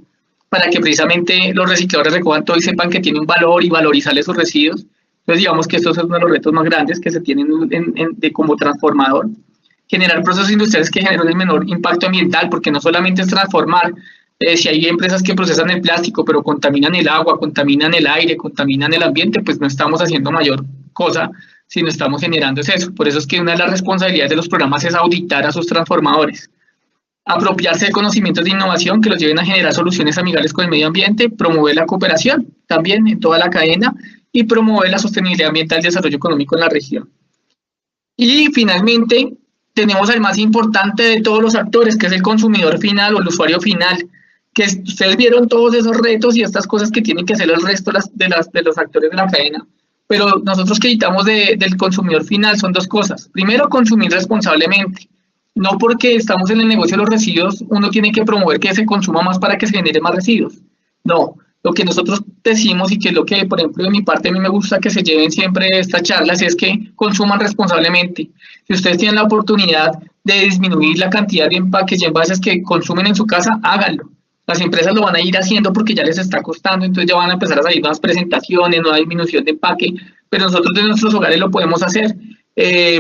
para que precisamente los recicladores recojan todo y sepan que tiene un valor y valorizarle sus residuos. Entonces digamos que estos son uno de los retos más grandes que se tienen como transformador. Generar procesos industriales que generen el menor impacto ambiental, porque no solamente es transformar. Si hay empresas que procesan el plástico, pero contaminan el agua, contaminan el aire, contaminan el ambiente, pues no estamos haciendo mayor cosa, sino estamos generando eso. Por eso es que una de las responsabilidades de los programas es auditar a sus transformadores. Apropiarse de conocimientos de innovación que los lleven a generar soluciones amigables con el medio ambiente, promover la cooperación también en toda la cadena y promover la sostenibilidad ambiental y desarrollo económico en la región. Y finalmente, tenemos al más importante de todos los actores, que es el consumidor final o el usuario final, que ustedes vieron todos esos retos y estas cosas que tienen que hacer el resto de los actores de la cadena, pero nosotros que necesitamos del consumidor final son 2 cosas. Primero, consumir responsablemente. No porque estamos en el negocio de los residuos, uno tiene que promover que se consuma más para que se genere más residuos. No, lo que nosotros decimos y que es lo que, por ejemplo, de mi parte a mí me gusta que se lleven siempre estas charlas es que consuman responsablemente. Si ustedes tienen la oportunidad de disminuir la cantidad de empaques y envases que consumen en su casa, háganlo. Las empresas lo van a ir haciendo porque ya les está costando, entonces ya van a empezar a salir nuevas presentaciones, nueva disminución de empaque, pero nosotros de nuestros hogares lo podemos hacer.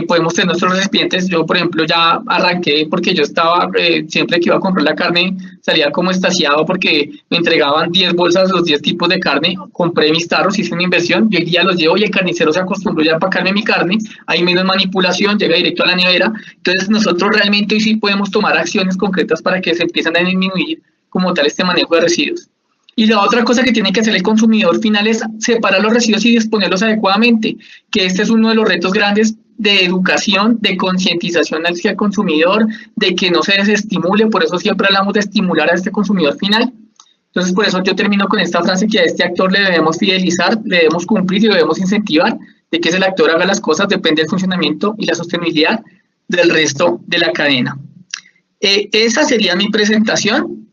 podemos tener nuestros recipientes. Yo, por ejemplo, ya arranqué porque yo estaba, siempre que iba a comprar la carne, salía como extasiado porque me entregaban 10 bolsas, los 10 tipos de carne, compré mis tarros, hice una inversión, yo el día los llevo y el carnicero se acostumbró ya a empacarme mi carne, hay menos manipulación, llega directo a la nevera. Entonces nosotros realmente hoy sí podemos tomar acciones concretas para que se empiecen a disminuir como tal este manejo de residuos. Y la otra cosa que tiene que hacer el consumidor final es separar los residuos y disponerlos adecuadamente, que este es uno de los retos grandes de educación, de concientización hacia el consumidor, de que no se desestimule. Por eso siempre hablamos de estimular a este consumidor final. Entonces, por eso yo termino con esta frase, que a este actor le debemos fidelizar, le debemos cumplir y le debemos incentivar. De que ese actor haga las cosas depende del funcionamiento y la sostenibilidad del resto de la cadena. Esa sería mi presentación.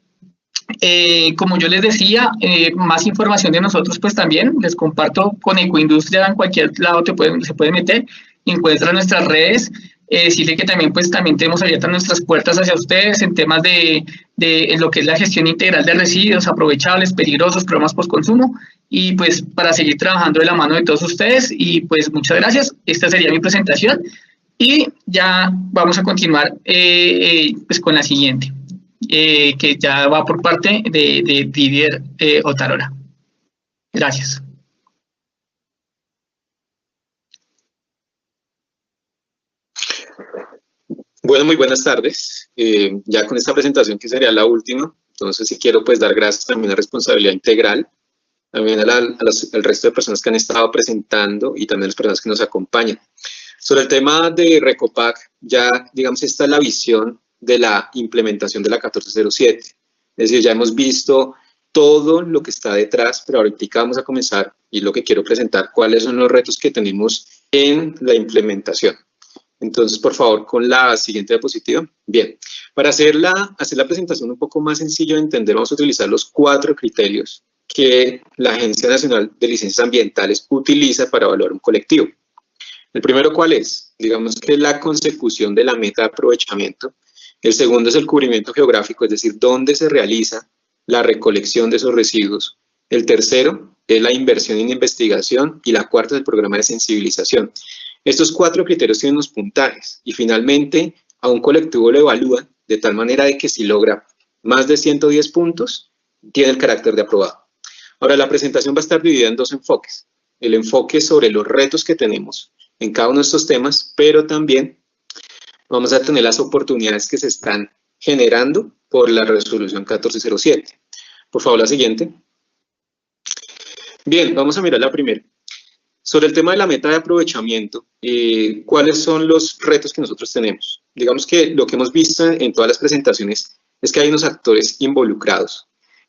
Como yo les decía, más información de nosotros pues también les comparto con Ecoindustria. En cualquier lado se puede meter, encuentran nuestras redes. Decirle que también tenemos abiertas nuestras puertas hacia ustedes en temas de lo que es la gestión integral de residuos aprovechables, peligrosos, problemas postconsumo, y pues para seguir trabajando de la mano de todos ustedes. Y pues muchas gracias. Esta sería mi presentación y ya vamos a continuar pues con la siguiente, que ya va por parte de Didier Otarola. Gracias. Bueno, muy buenas tardes. Ya con esta presentación, que sería la última, entonces sí quiero pues dar gracias también a Responsabilidad Integral, también al resto de personas que han estado presentando y también a las personas que nos acompañan. Sobre el tema de Recopac, ya digamos esta es la visión de la implementación de la 1407. Es decir, ya hemos visto todo lo que está detrás, pero ahorita vamos a comenzar y lo que quiero presentar, cuáles son los retos que tenemos en la implementación. Entonces, por favor, con la siguiente diapositiva. Bien, para hacer la presentación un poco más sencillo de entender, vamos a utilizar los 4 criterios que la Agencia Nacional de Licencias Ambientales utiliza para evaluar un colectivo. El primero, ¿cuál es? Digamos que es la consecución de la meta de aprovechamiento. El segundo es el cubrimiento geográfico, es decir, dónde se realiza la recolección de esos residuos. El tercero es la inversión en investigación y la cuarta es el programa de sensibilización. Estos 4 criterios tienen unos puntajes y finalmente a un colectivo lo evalúan de tal manera de que si logra más de 110 puntos, tiene el carácter de aprobado. Ahora, la presentación va a estar dividida en 2 enfoques. El enfoque sobre los retos que tenemos en cada uno de estos temas, pero también vamos a tener las oportunidades que se están generando por la resolución 1407. Por favor, la siguiente. Bien, vamos a mirar la primera. Sobre el tema de la meta de aprovechamiento, ¿cuáles son los retos que nosotros tenemos? Digamos que lo que hemos visto en todas las presentaciones es que hay unos actores involucrados,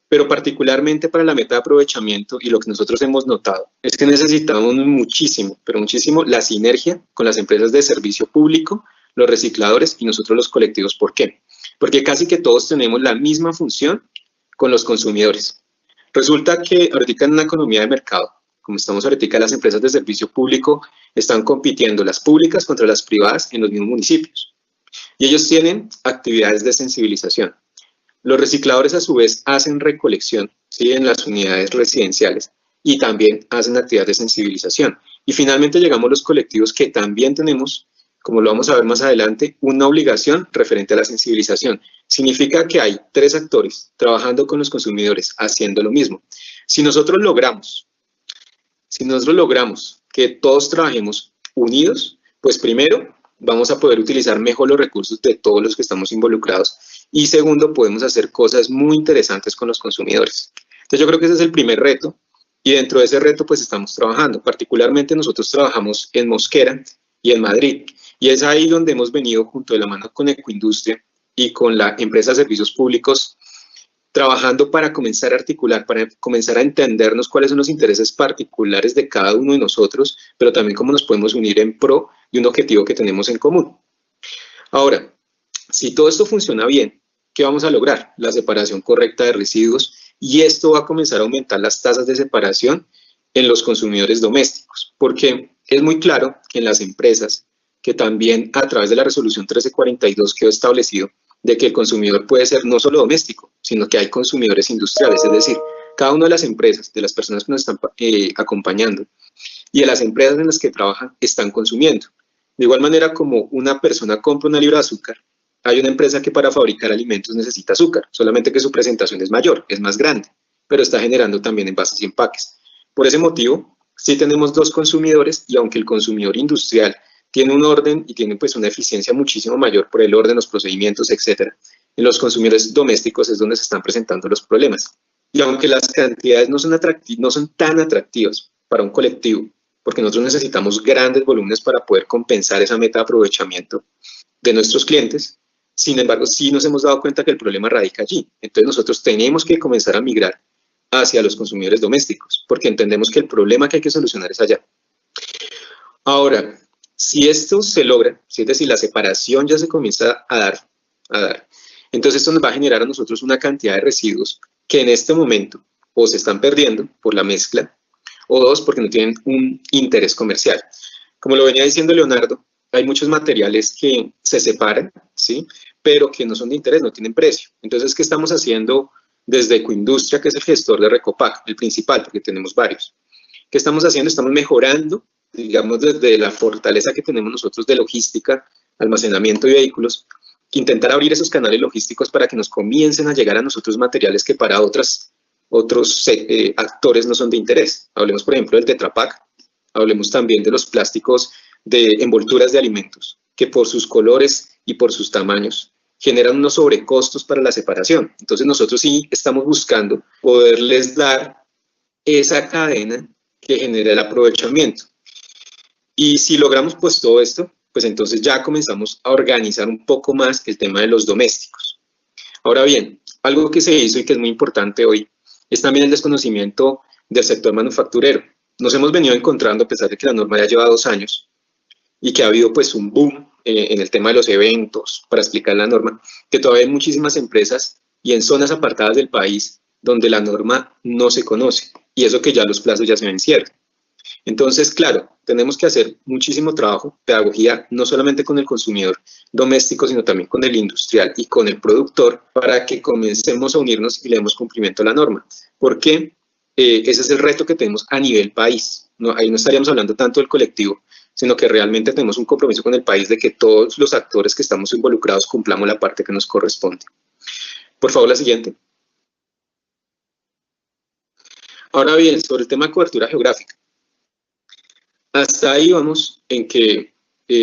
pero particularmente para la meta de aprovechamiento, y lo que nosotros hemos notado es que necesitamos muchísimo, pero muchísimo, la sinergia con las empresas de servicio público, los recicladores y nosotros los colectivos. ¿Por qué? Porque casi que todos tenemos la misma función con los consumidores. Resulta que ahorita en una economía de mercado, como estamos ahorita, las empresas de servicio público están compitiendo, las públicas contra las privadas, en los mismos municipios. Y ellos tienen actividades de sensibilización. Los recicladores a su vez hacen recolección, ¿sí?, en las unidades residenciales y también hacen actividades de sensibilización. Y finalmente llegamos los colectivos, que también tenemos, como lo vamos a ver más adelante, una obligación referente a la sensibilización. Significa que hay 3 actores trabajando con los consumidores, haciendo lo mismo. Si nosotros logramos que todos trabajemos unidos, pues primero vamos a poder utilizar mejor los recursos de todos los que estamos involucrados y segundo, podemos hacer cosas muy interesantes con los consumidores. Entonces yo creo que ese es el primer reto y dentro de ese reto pues estamos trabajando. Particularmente nosotros trabajamos en Mosquera y en Madrid y es ahí donde hemos venido junto de la mano con Ecoindustria y con la empresa de servicios públicos, trabajando para comenzar a articular, para comenzar a entendernos cuáles son los intereses particulares de cada uno de nosotros, pero también cómo nos podemos unir en pro de un objetivo que tenemos en común. Ahora, si todo esto funciona bien, ¿qué vamos a lograr? La separación correcta de residuos, y esto va a comenzar a aumentar las tasas de separación en los consumidores domésticos, porque es muy claro que en las empresas, que también a través de la resolución 1342 quedó establecido de que el consumidor puede ser no solo doméstico, sino que hay consumidores industriales, es decir, cada una de las empresas, de las personas que nos están acompañando y de las empresas en las que trabajan, están consumiendo. De igual manera, como una persona compra una libra de azúcar, hay una empresa que para fabricar alimentos necesita azúcar, solamente que su presentación es mayor, es más grande, pero está generando también envases y empaques. Por ese motivo, sí tenemos dos consumidores, y aunque el consumidor industrial tiene un orden y tiene pues una eficiencia muchísimo mayor por el orden, los procedimientos, etcétera, en los consumidores domésticos es donde se están presentando los problemas. Y aunque las cantidades no son tan atractivas para un colectivo, porque nosotros necesitamos grandes volúmenes para poder compensar esa meta de aprovechamiento de nuestros clientes, sin embargo, sí nos hemos dado cuenta que el problema radica allí. Entonces nosotros tenemos que comenzar a migrar hacia los consumidores domésticos, porque entendemos que el problema que hay que solucionar es allá. Ahora, si esto se logra, si es decir, la separación ya se comienza a dar, entonces esto nos va a generar a nosotros una cantidad de residuos que en este momento o se están perdiendo por la mezcla, o dos, porque no tienen un interés comercial. Como lo venía diciendo Leonardo, hay muchos materiales que se separan, ¿sí?, pero que no son de interés, no tienen precio. Entonces, ¿qué estamos haciendo desde Ecoindustria, que es el gestor de Recopac, el principal, porque tenemos varios? ¿Qué estamos haciendo? Estamos mejorando, digamos, desde la fortaleza que tenemos nosotros de logística, almacenamiento de vehículos, intentar abrir esos canales logísticos para que nos comiencen a llegar a nosotros materiales que para otros actores no son de interés. Hablemos, por ejemplo, del Tetra Pak, hablemos también de los plásticos de envolturas de alimentos, que por sus colores y por sus tamaños generan unos sobrecostos para la separación. Entonces nosotros sí estamos buscando poderles dar esa cadena que genera el aprovechamiento. Y si logramos pues todo esto, pues entonces ya comenzamos a organizar un poco más el tema de los domésticos. Ahora bien, algo que se hizo y que es muy importante hoy es también el desconocimiento del sector manufacturero. Nos hemos venido encontrando, a pesar de que la norma ya lleva 2 años, y que ha habido pues un boom en el tema de los eventos para explicar la norma, que todavía hay muchísimas empresas y en zonas apartadas del país donde la norma no se conoce, y eso que ya los plazos ya se vencieron. Entonces, claro, tenemos que hacer muchísimo trabajo, pedagogía, no solamente con el consumidor doméstico, sino también con el industrial y con el productor, para que comencemos a unirnos y le demos cumplimiento a la norma, porque ese es el reto que tenemos a nivel país. Ahí no estaríamos hablando tanto del colectivo, sino que realmente tenemos un compromiso con el país de que todos los actores que estamos involucrados cumplamos la parte que nos corresponde. Por favor, la siguiente. Ahora bien, sobre el tema de cobertura geográfica. Hasta ahí vamos en que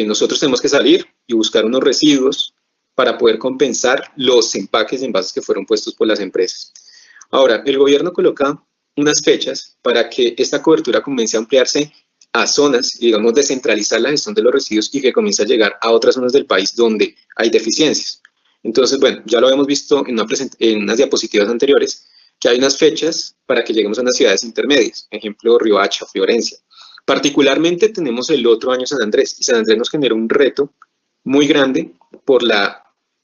nosotros tenemos que salir y buscar unos residuos para poder compensar los empaques y envases que fueron puestos por las empresas. Ahora, el gobierno coloca unas fechas para que esta cobertura comience a ampliarse a zonas y, digamos, descentralizar la gestión de los residuos y que comience a llegar a otras zonas del país donde hay deficiencias. Entonces, bueno, ya lo habíamos visto en unas diapositivas anteriores, que hay unas fechas para que lleguemos a unas ciudades intermedias, ejemplo, Riohacha, Florencia. Particularmente tenemos el otro año San Andrés, y San Andrés nos genera un reto muy grande por la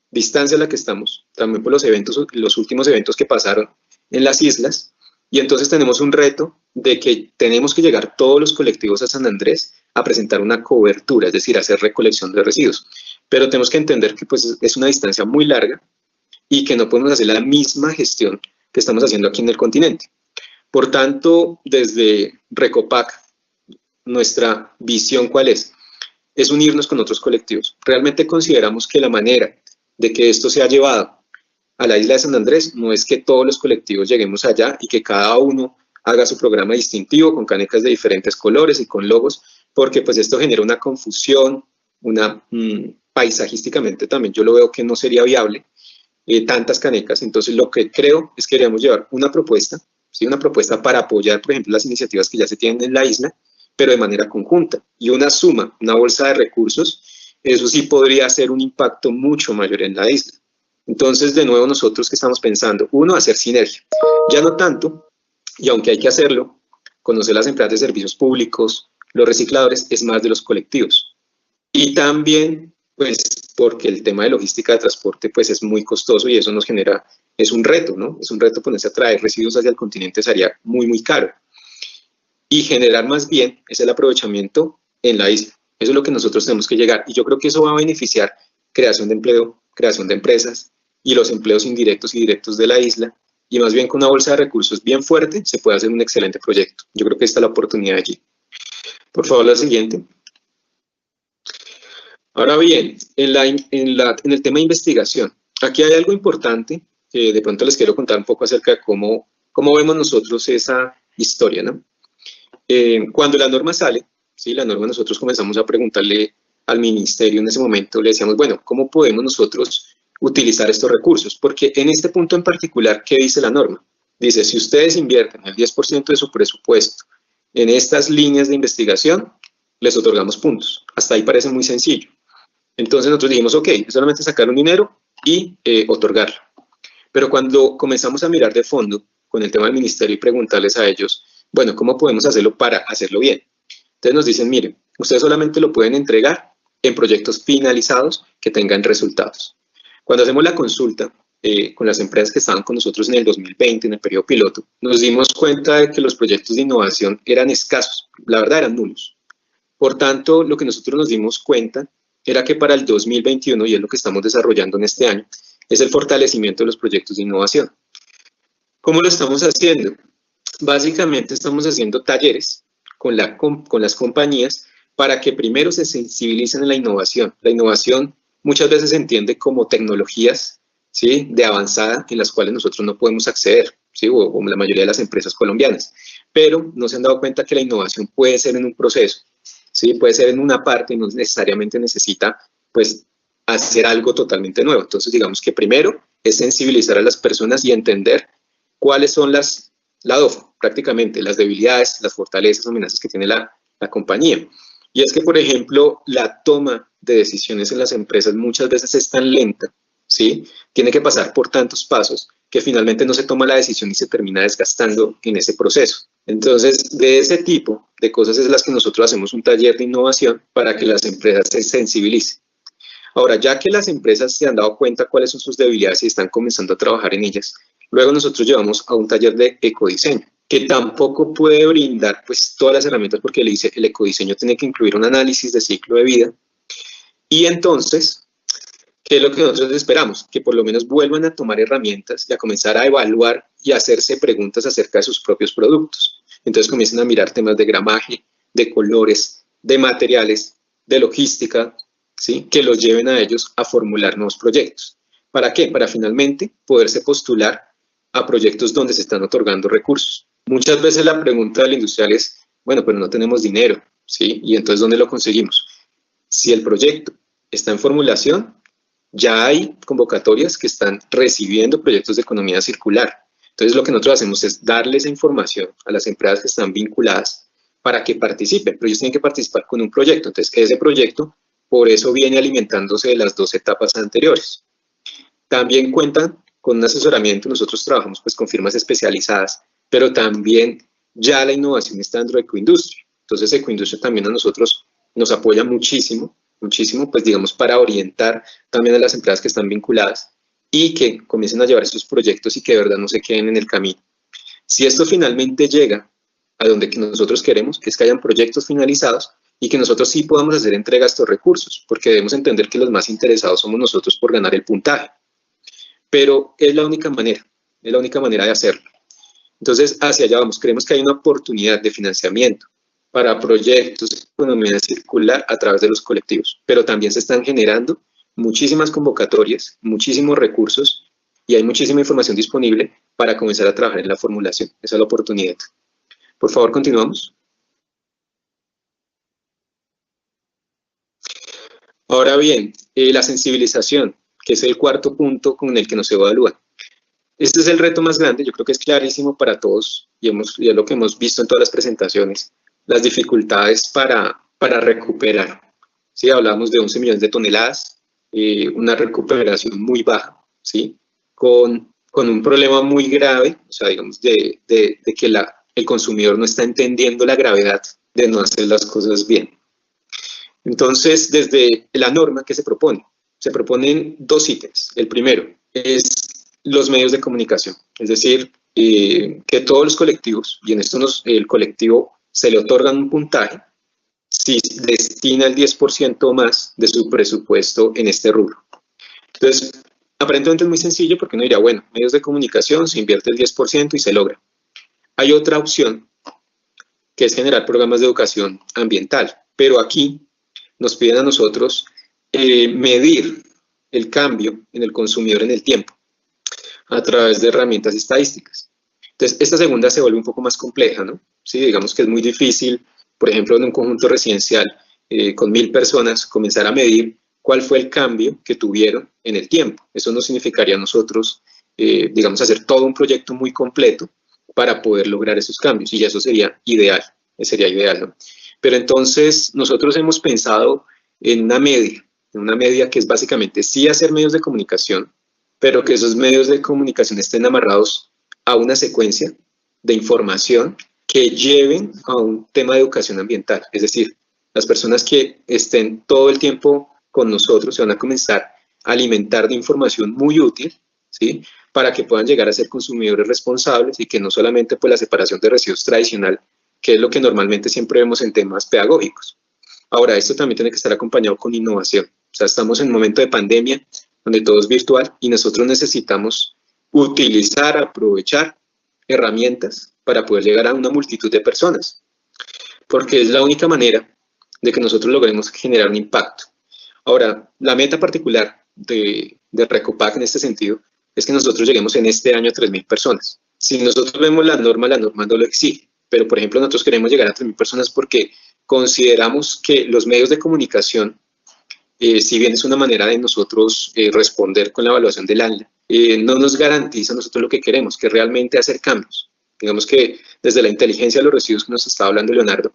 distancia a la que estamos, también por los eventos, los últimos eventos que pasaron en las islas, y entonces tenemos un reto de que tenemos que llegar todos los colectivos a San Andrés a presentar una cobertura, es decir, hacer recolección de residuos. Pero tenemos que entender que pues, es una distancia muy larga y que no podemos hacer la misma gestión que estamos haciendo aquí en el continente. Por tanto, desde Recopac, nuestra visión, ¿cuál es? Es unirnos con otros colectivos. Realmente consideramos que la manera de que esto sea llevado a la isla de San Andrés no es que todos los colectivos lleguemos allá y que cada uno haga su programa distintivo con canecas de diferentes colores y con logos, porque pues esto genera una confusión, paisajísticamente también yo lo veo que no sería viable tantas canecas. Entonces lo que creo es que queríamos llevar una propuesta, ¿sí? Una propuesta para apoyar, por ejemplo, las iniciativas que ya se tienen en la isla, pero de manera conjunta, y una suma, una bolsa de recursos, eso sí podría hacer un impacto mucho mayor en la isla. Entonces, de nuevo, nosotros que estamos pensando, uno, hacer sinergia, ya no tanto, y aunque hay que hacerlo, conocer las empresas de servicios públicos, los recicladores, es más de los colectivos. Y también, pues, porque el tema de logística de transporte, pues, es muy costoso y eso nos genera, es un reto, ¿no? Es un reto ponerse a traer residuos hacia el continente, sería muy, muy caro. Y generar más bien es el aprovechamiento en la isla. Eso es lo que nosotros tenemos que llegar. Y yo creo que eso va a beneficiar creación de empleo, creación de empresas y los empleos indirectos y directos de la isla. Y más bien con una bolsa de recursos bien fuerte se puede hacer un excelente proyecto. Yo creo que esta es la oportunidad allí. Por favor, la siguiente. Ahora bien, en el tema de investigación, aquí hay algo importante que de pronto les quiero contar un poco acerca de cómo vemos nosotros esa historia, ¿no? Cuando la norma sale, ¿sí? La norma, nosotros comenzamos a preguntarle al ministerio en ese momento, le decíamos, bueno, ¿cómo podemos nosotros utilizar estos recursos? Porque en este punto en particular, ¿qué dice la norma? Dice, si ustedes invierten el 10% de su presupuesto en estas líneas de investigación, les otorgamos puntos. Hasta ahí parece muy sencillo. Entonces nosotros dijimos, ok, es solamente sacar un dinero y otorgarlo. Pero cuando comenzamos a mirar de fondo con el tema del ministerio y preguntarles a ellos, bueno, ¿cómo podemos hacerlo para hacerlo bien? Entonces nos dicen, miren, ustedes solamente lo pueden entregar en proyectos finalizados que tengan resultados. Cuando hacemos la consulta con las empresas que estaban con nosotros en el 2020, en el periodo piloto, nos dimos cuenta de que los proyectos de innovación eran escasos, la verdad eran nulos. Por tanto, lo que nosotros nos dimos cuenta era que para el 2021, y es lo que estamos desarrollando en este año, es el fortalecimiento de los proyectos de innovación. ¿Cómo lo estamos haciendo? Básicamente estamos haciendo talleres con las compañías para que primero se sensibilicen en la innovación. La innovación muchas veces se entiende como tecnologías, ¿sí?, de avanzada en las cuales nosotros no podemos acceder, ¿sí?, o la mayoría de las empresas colombianas. Pero no se han dado cuenta que la innovación puede ser en un proceso, ¿sí?, puede ser en una parte y no necesariamente necesita, pues, hacer algo totalmente nuevo. Entonces, digamos que primero es sensibilizar a las personas y entender cuáles son la DOFA, prácticamente, las debilidades, las fortalezas, amenazas que tiene la compañía. Y es que, por ejemplo, la toma de decisiones en las empresas muchas veces es tan lenta, ¿sí? Tiene que pasar por tantos pasos que finalmente no se toma la decisión y se termina desgastando en ese proceso. Entonces, de ese tipo de cosas es las que nosotros hacemos un taller de innovación para que las empresas se sensibilicen. Ahora, ya que las empresas se han dado cuenta cuáles son sus debilidades y están comenzando a trabajar en ellas, luego nosotros llevamos a un taller de ecodiseño, que tampoco puede brindar pues todas las herramientas porque le dice el ecodiseño tiene que incluir un análisis de ciclo de vida. Y entonces, ¿qué es lo que nosotros esperamos? Que por lo menos vuelvan a tomar herramientas y a comenzar a evaluar y a hacerse preguntas acerca de sus propios productos. Entonces comiencen a mirar temas de gramaje, de colores, de materiales, de logística, ¿sí?, que los lleven a ellos a formular nuevos proyectos. ¿Para qué? Para finalmente poderse postular a proyectos donde se están otorgando recursos. Muchas veces la pregunta del industrial es, bueno, pero no tenemos dinero, ¿sí? Y entonces, ¿dónde lo conseguimos? Si el proyecto está en formulación, ya hay convocatorias que están recibiendo proyectos de economía circular. Entonces, lo que nosotros hacemos es darle esa información a las empresas que están vinculadas para que participen, pero ellos tienen que participar con un proyecto. Entonces, ese proyecto, por eso viene alimentándose de las 2 etapas anteriores. También cuentan con un asesoramiento, nosotros trabajamos pues con firmas especializadas, pero también ya la innovación está dentro de Ecoindustria. Entonces Ecoindustria también a nosotros nos apoya muchísimo, pues digamos para orientar también a las empresas que están vinculadas y que comiencen a llevar estos proyectos y que de verdad no se queden en el camino. Si esto finalmente llega a donde nosotros queremos, es que hayan proyectos finalizados y que nosotros sí podamos hacer entrega a estos recursos, porque debemos entender que los más interesados somos nosotros por ganar el puntaje. Pero es la única manera de hacerlo. Entonces, hacia allá vamos. Creemos que hay una oportunidad de financiamiento para proyectos de economía circular a través de los colectivos, pero también se están generando muchísimas convocatorias, muchísimos recursos y hay muchísima información disponible para comenzar a trabajar en la formulación. Esa es la oportunidad. Por favor, continuamos. Ahora bien, la sensibilización, que es el cuarto punto con el que nos evalúan. Este es el reto más grande, yo creo que es clarísimo para todos y es lo que hemos visto en todas las presentaciones, las dificultades para recuperar. ¿Sí? Hablamos de 11 millones de toneladas, una recuperación muy baja, ¿sí? Con un problema muy grave, o sea, digamos, de que el consumidor no está entendiendo la gravedad de no hacer las cosas bien. Entonces, desde la norma que se proponen 2 ítems. El primero es los medios de comunicación, es decir, que todos los colectivos, y en esto el colectivo se le otorgan un puntaje si destina el 10% o más de su presupuesto en este rubro. Entonces, aparentemente es muy sencillo porque uno diría, bueno, medios de comunicación, se invierte el 10% y se logra. Hay otra opción que es generar programas de educación ambiental, pero aquí nos piden a nosotros medir el cambio en el consumidor en el tiempo a través de herramientas estadísticas. Entonces, esta segunda se vuelve un poco más compleja, ¿no? Sí, digamos que es muy difícil, por ejemplo, en un conjunto residencial con 1000 personas, comenzar a medir cuál fue el cambio que tuvieron en el tiempo. Eso no significaría a nosotros, digamos, hacer todo un proyecto muy completo para poder lograr esos cambios, y eso sería ideal, ¿no? Pero entonces nosotros hemos pensado en una media que es básicamente sí hacer medios de comunicación, pero que esos medios de comunicación estén amarrados a una secuencia de información que lleven a un tema de educación ambiental. Es decir, las personas que estén todo el tiempo con nosotros se van a comenzar a alimentar de información muy útil, ¿sí?, para que puedan llegar a ser consumidores responsables y que no solamente pues la separación de residuos tradicional, que es lo que normalmente siempre vemos en temas pedagógicos. Ahora, esto también tiene que estar acompañado con innovación. O sea, estamos en un momento de pandemia donde todo es virtual y nosotros necesitamos utilizar, aprovechar herramientas para poder llegar a una multitud de personas, porque es la única manera de que nosotros logremos generar un impacto. Ahora, la meta particular de Recopac en este sentido es que nosotros lleguemos en este año a 3.000 personas. Si nosotros vemos la norma no lo exige, pero por ejemplo nosotros queremos llegar a 3.000 personas porque consideramos que los medios de comunicación, si bien es una manera de nosotros responder con la evaluación del ANLA, no nos garantiza a nosotros lo que queremos, que es realmente hacer cambios. Digamos que desde la inteligencia de los residuos que nos estaba hablando Leonardo,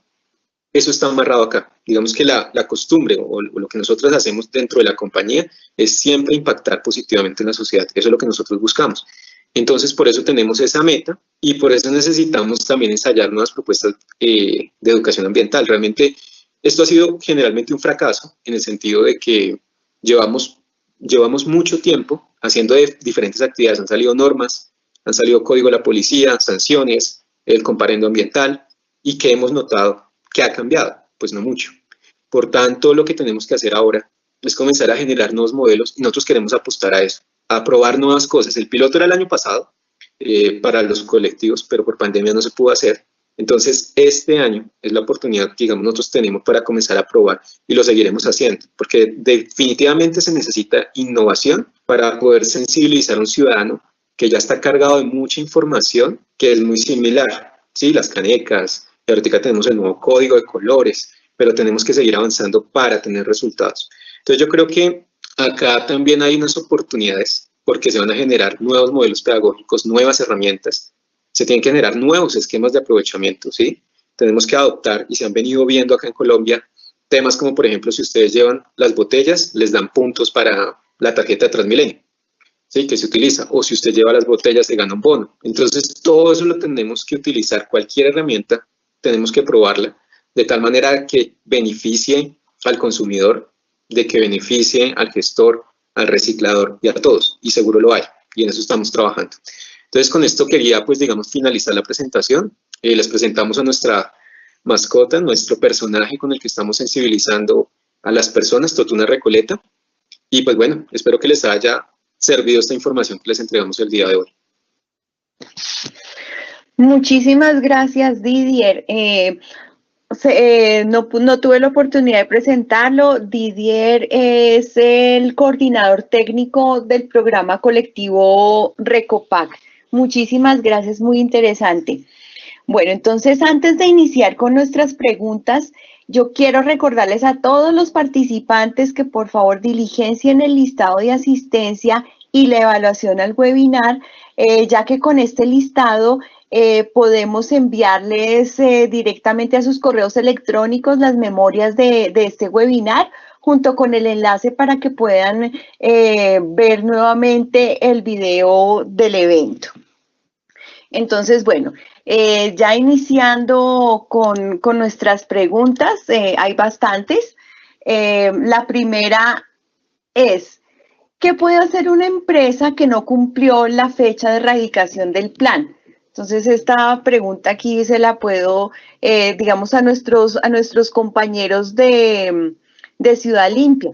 eso está amarrado acá. Digamos que la costumbre o lo que nosotros hacemos dentro de la compañía es siempre impactar positivamente en la sociedad. Eso es lo que nosotros buscamos. Entonces, por eso tenemos esa meta y por eso necesitamos también ensayar nuevas propuestas de educación ambiental. Realmente, esto ha sido generalmente un fracaso en el sentido de que llevamos mucho tiempo haciendo diferentes actividades. Han salido normas, han salido código de la policía, sanciones, el comparendo ambiental, y que hemos notado que ha cambiado, pues no mucho. Por tanto, lo que tenemos que hacer ahora es comenzar a generar nuevos modelos y nosotros queremos apostar a eso, a probar nuevas cosas. El piloto era el año pasado para los colectivos, pero por pandemia no se pudo hacer. Entonces, este año es la oportunidad que, digamos, nosotros tenemos para comenzar a probar y lo seguiremos haciendo, porque definitivamente se necesita innovación para poder sensibilizar a un ciudadano que ya está cargado de mucha información que es muy similar, ¿sí? Las canecas, y ahorita tenemos el nuevo código de colores, pero tenemos que seguir avanzando para tener resultados. Entonces yo creo que acá también hay unas oportunidades porque se van a generar nuevos modelos pedagógicos, nuevas herramientas, se tienen que generar nuevos esquemas de aprovechamiento, ¿sí? Tenemos que adoptar, y se han venido viendo acá en Colombia, temas como por ejemplo si ustedes llevan las botellas, les dan puntos para la tarjeta de Transmilenio, ¿sí?, que se utiliza, o si usted lleva las botellas se gana un bono. Entonces todo eso lo tenemos que utilizar, cualquier herramienta tenemos que probarla de tal manera que beneficie al consumidor, de que beneficie al gestor, al reciclador y a todos, y seguro lo hay, y en eso estamos trabajando. Entonces con esto quería pues digamos finalizar la presentación. Les presentamos a nuestra mascota, nuestro personaje con el que estamos sensibilizando a las personas, Totuna Recoleta, y pues bueno, espero que les haya servido esta información que les entregamos el día de hoy. Muchísimas gracias, Didier. No tuve la oportunidad de presentarlo. Didier es el coordinador técnico del programa colectivo Recopac. Muchísimas gracias, muy interesante. Bueno, entonces antes de iniciar con nuestras preguntas, yo quiero recordarles a todos los participantes que por favor diligencien el listado de asistencia y la evaluación al webinar, ya que con este listado podemos enviarles directamente a sus correos electrónicos las memorias de este webinar junto con el enlace para que puedan ver nuevamente el video del evento. Entonces, bueno, ya iniciando con nuestras preguntas, hay bastantes. La primera es, ¿qué puede hacer una empresa que no cumplió la fecha de erradicación del plan? Entonces, esta pregunta aquí se la puedo, digamos, a nuestros compañeros de Ciudad Limpia.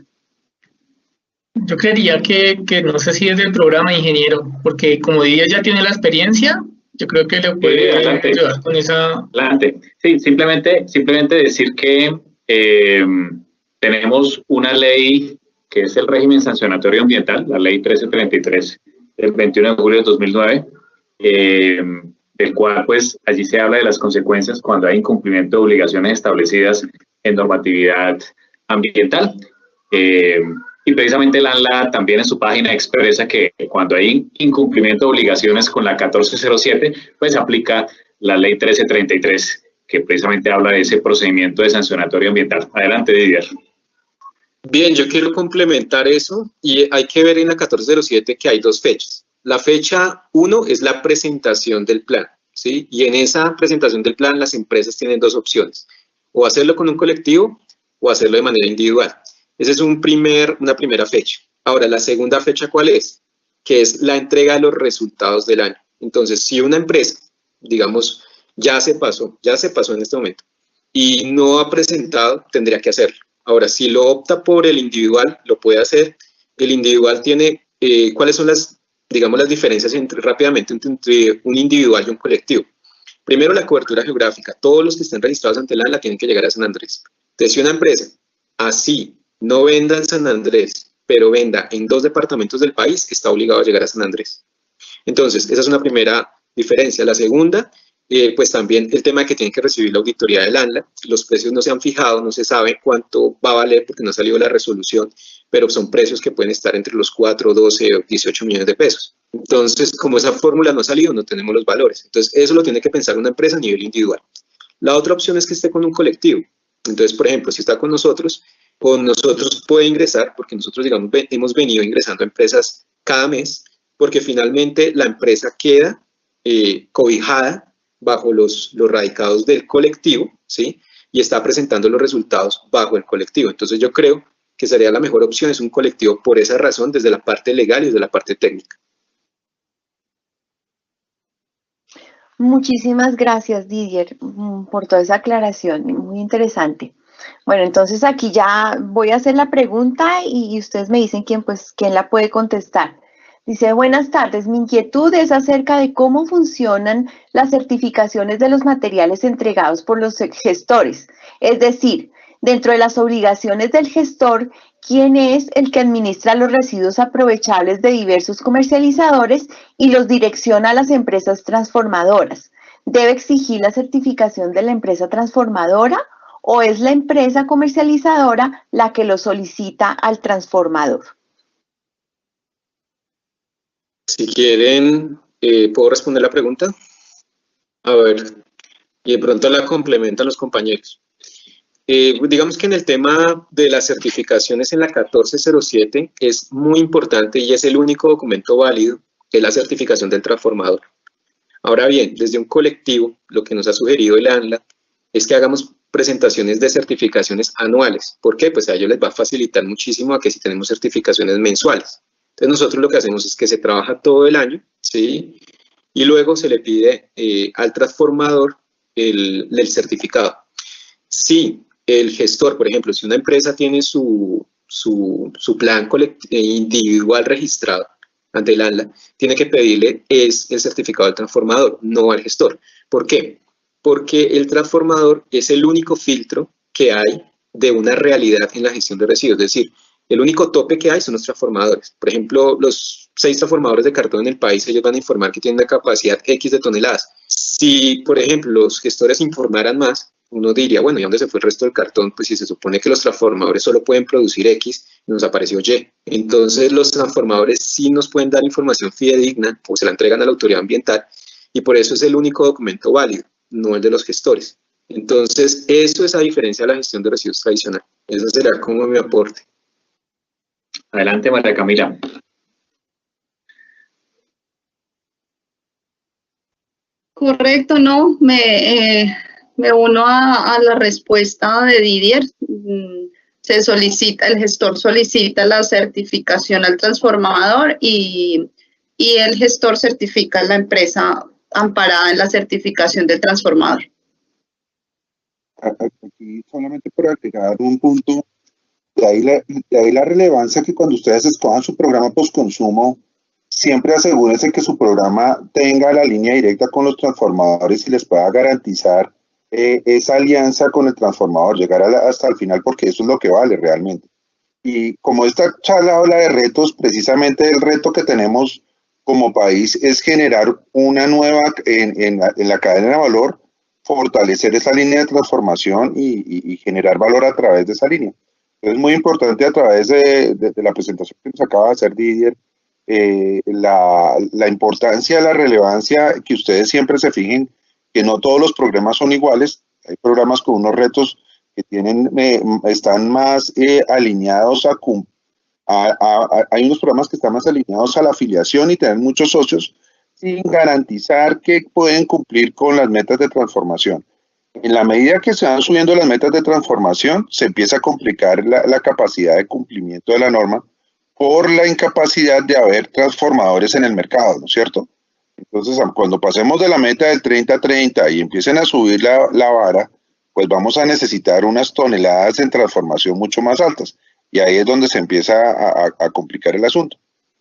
Yo creería que no sé si es del programa, ingeniero, porque como Didier ya tiene la experiencia, yo creo que le puede ayudar con esa... Adelante. Sí, simplemente decir que tenemos una ley que es el régimen sancionatorio ambiental, la ley 1333 del 21 de julio de 2009, del cual pues allí se habla de las consecuencias cuando hay incumplimiento de obligaciones establecidas en normatividad ambiental. Y precisamente el ANLA también en su página expresa que cuando hay incumplimiento de obligaciones con la 1407, pues aplica la ley 1333, que precisamente habla de ese procedimiento de sancionatorio ambiental. Adelante, Didier. Bien, yo quiero complementar eso y hay que ver en la 1407 que hay dos fechas. La fecha 1 es la presentación del plan, ¿sí? Y en esa presentación del plan las empresas tienen dos opciones, o hacerlo con un colectivo o hacerlo de manera individual. Esa es una primera fecha. Ahora, la segunda fecha, ¿cuál es? Que es la entrega de los resultados del año. Entonces, si una empresa, digamos, ya se pasó en este momento y no ha presentado, tendría que hacerlo. Ahora, si lo opta por el individual, lo puede hacer. El individual tiene, ¿cuáles son las diferencias rápidamente entre un individual y un colectivo? Primero, la cobertura geográfica. Todos los que estén registrados ante la ANLA tienen que llegar a San Andrés. Entonces, si una empresa así no venda en San Andrés, pero venda en 2 departamentos del país, está obligado a llegar a San Andrés. Entonces, esa es una primera diferencia. La segunda, pues también el tema de que tiene que recibir la auditoría del ANLA. Los precios no se han fijado, no se sabe cuánto va a valer porque no ha salido la resolución, pero son precios que pueden estar entre los 4, 12 o 18 millones de pesos. Entonces, como esa fórmula no ha salido, no tenemos los valores. Entonces, eso lo tiene que pensar una empresa a nivel individual. La otra opción es que esté con un colectivo. Entonces, por ejemplo, si está con nosotros puede ingresar, porque nosotros, digamos, hemos venido ingresando a empresas cada mes, porque finalmente la empresa queda cobijada bajo los radicados del colectivo, ¿sí? Y está presentando los resultados bajo el colectivo. Entonces yo creo que sería la mejor opción, es un colectivo por esa razón, desde la parte legal y desde la parte técnica. Muchísimas gracias, Didier, por toda esa aclaración, muy interesante. Bueno, entonces aquí ya voy a hacer la pregunta y ustedes me dicen quién la puede contestar. Dice, buenas tardes, mi inquietud es acerca de cómo funcionan las certificaciones de los materiales entregados por los gestores. Es decir, dentro de las obligaciones del gestor, ¿quién es el que administra los residuos aprovechables de diversos comercializadores y los direcciona a las empresas transformadoras? ¿Debe exigir la certificación de la empresa transformadora o es la empresa comercializadora la que lo solicita al transformador? Si quieren, ¿puedo responder la pregunta? A ver, y de pronto la complementan los compañeros. Digamos que en el tema de las certificaciones en la 1407 es muy importante y es el único documento válido, que es la certificación del transformador. Ahora bien, desde un colectivo, lo que nos ha sugerido el ANLA es que hagamos presentaciones de certificaciones anuales. ¿Por qué? Pues a ellos les va a facilitar muchísimo a que si tenemos certificaciones mensuales. Entonces nosotros lo que hacemos es que se trabaja todo el año, ¿sí? Y luego se le pide al transformador el certificado. Si el gestor, por ejemplo, si una empresa tiene su plan individual registrado ante el ANLA, tiene que pedirle el certificado al transformador, no al gestor. ¿Por qué? Porque el transformador es el único filtro que hay de una realidad en la gestión de residuos. Es decir, el único tope que hay son los transformadores. Por ejemplo, los 6 transformadores de cartón en el país, ellos van a informar que tienen una capacidad X de toneladas. Si, por ejemplo, los gestores informaran más, uno diría, bueno, ¿y dónde se fue el resto del cartón? Pues si se supone que los transformadores solo pueden producir X, nos apareció Y. Entonces, los transformadores sí nos pueden dar información fidedigna o se la entregan a la autoridad ambiental y por eso es el único documento válido, no el de los gestores. Entonces, eso es a diferencia de la gestión de residuos tradicional. Eso será como mi aporte. Adelante, María Camila. Correcto, no, me uno a la respuesta de Didier. El gestor solicita la certificación al transformador y el gestor certifica a la empresa amparada en la certificación del transformador. Aquí solamente por agregar un punto, de ahí la relevancia que cuando ustedes escojan su programa postconsumo, siempre asegúrense que su programa tenga la línea directa con los transformadores y les pueda garantizar esa alianza con el transformador, llegar hasta el final, porque eso es lo que vale realmente. Y como esta charla habla de retos, precisamente el reto que tenemos como país es generar una nueva, en la cadena de valor, fortalecer esa línea de transformación y generar valor a través de esa línea. Es muy importante a través de la presentación que nos acaba de hacer Didier, la importancia, la relevancia, que ustedes siempre se fijen que no todos los programas son iguales. Hay programas con unos retos que están más alineados hay unos programas que están más alineados a la afiliación y tener muchos socios sin garantizar que pueden cumplir con las metas de transformación. En la medida que se van subiendo las metas de transformación, se empieza a complicar la capacidad de cumplimiento de la norma por la incapacidad de haber transformadores en el mercado, ¿no es cierto? Entonces, cuando pasemos de la meta del 30-30 y empiecen a subir la vara, pues vamos a necesitar unas toneladas en transformación mucho más altas. Y ahí es donde se empieza a complicar el asunto.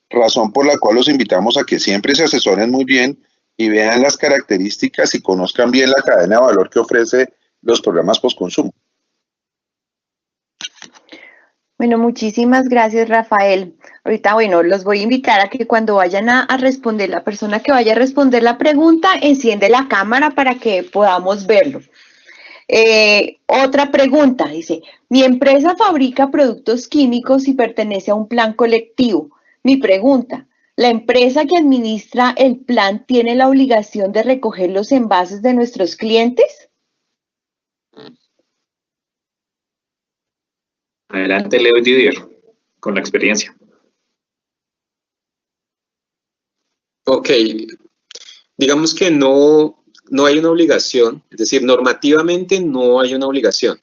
Razón por la cual los invitamos a que siempre se asesoren muy bien y vean las características y conozcan bien la cadena de valor que ofrece los programas postconsumo. Bueno, muchísimas gracias, Rafael. Ahorita, bueno, los voy a invitar a que cuando vayan a responder, la persona que vaya a responder la pregunta, enciende la cámara para que podamos verlo. Otra pregunta, dice, mi empresa fabrica productos químicos y pertenece a un plan colectivo. Mi pregunta, ¿la empresa que administra el plan tiene la obligación de recoger los envases de nuestros clientes? Adelante, Leo y Didier, con la experiencia. Ok, digamos que no hay una obligación, es decir, normativamente no hay una obligación,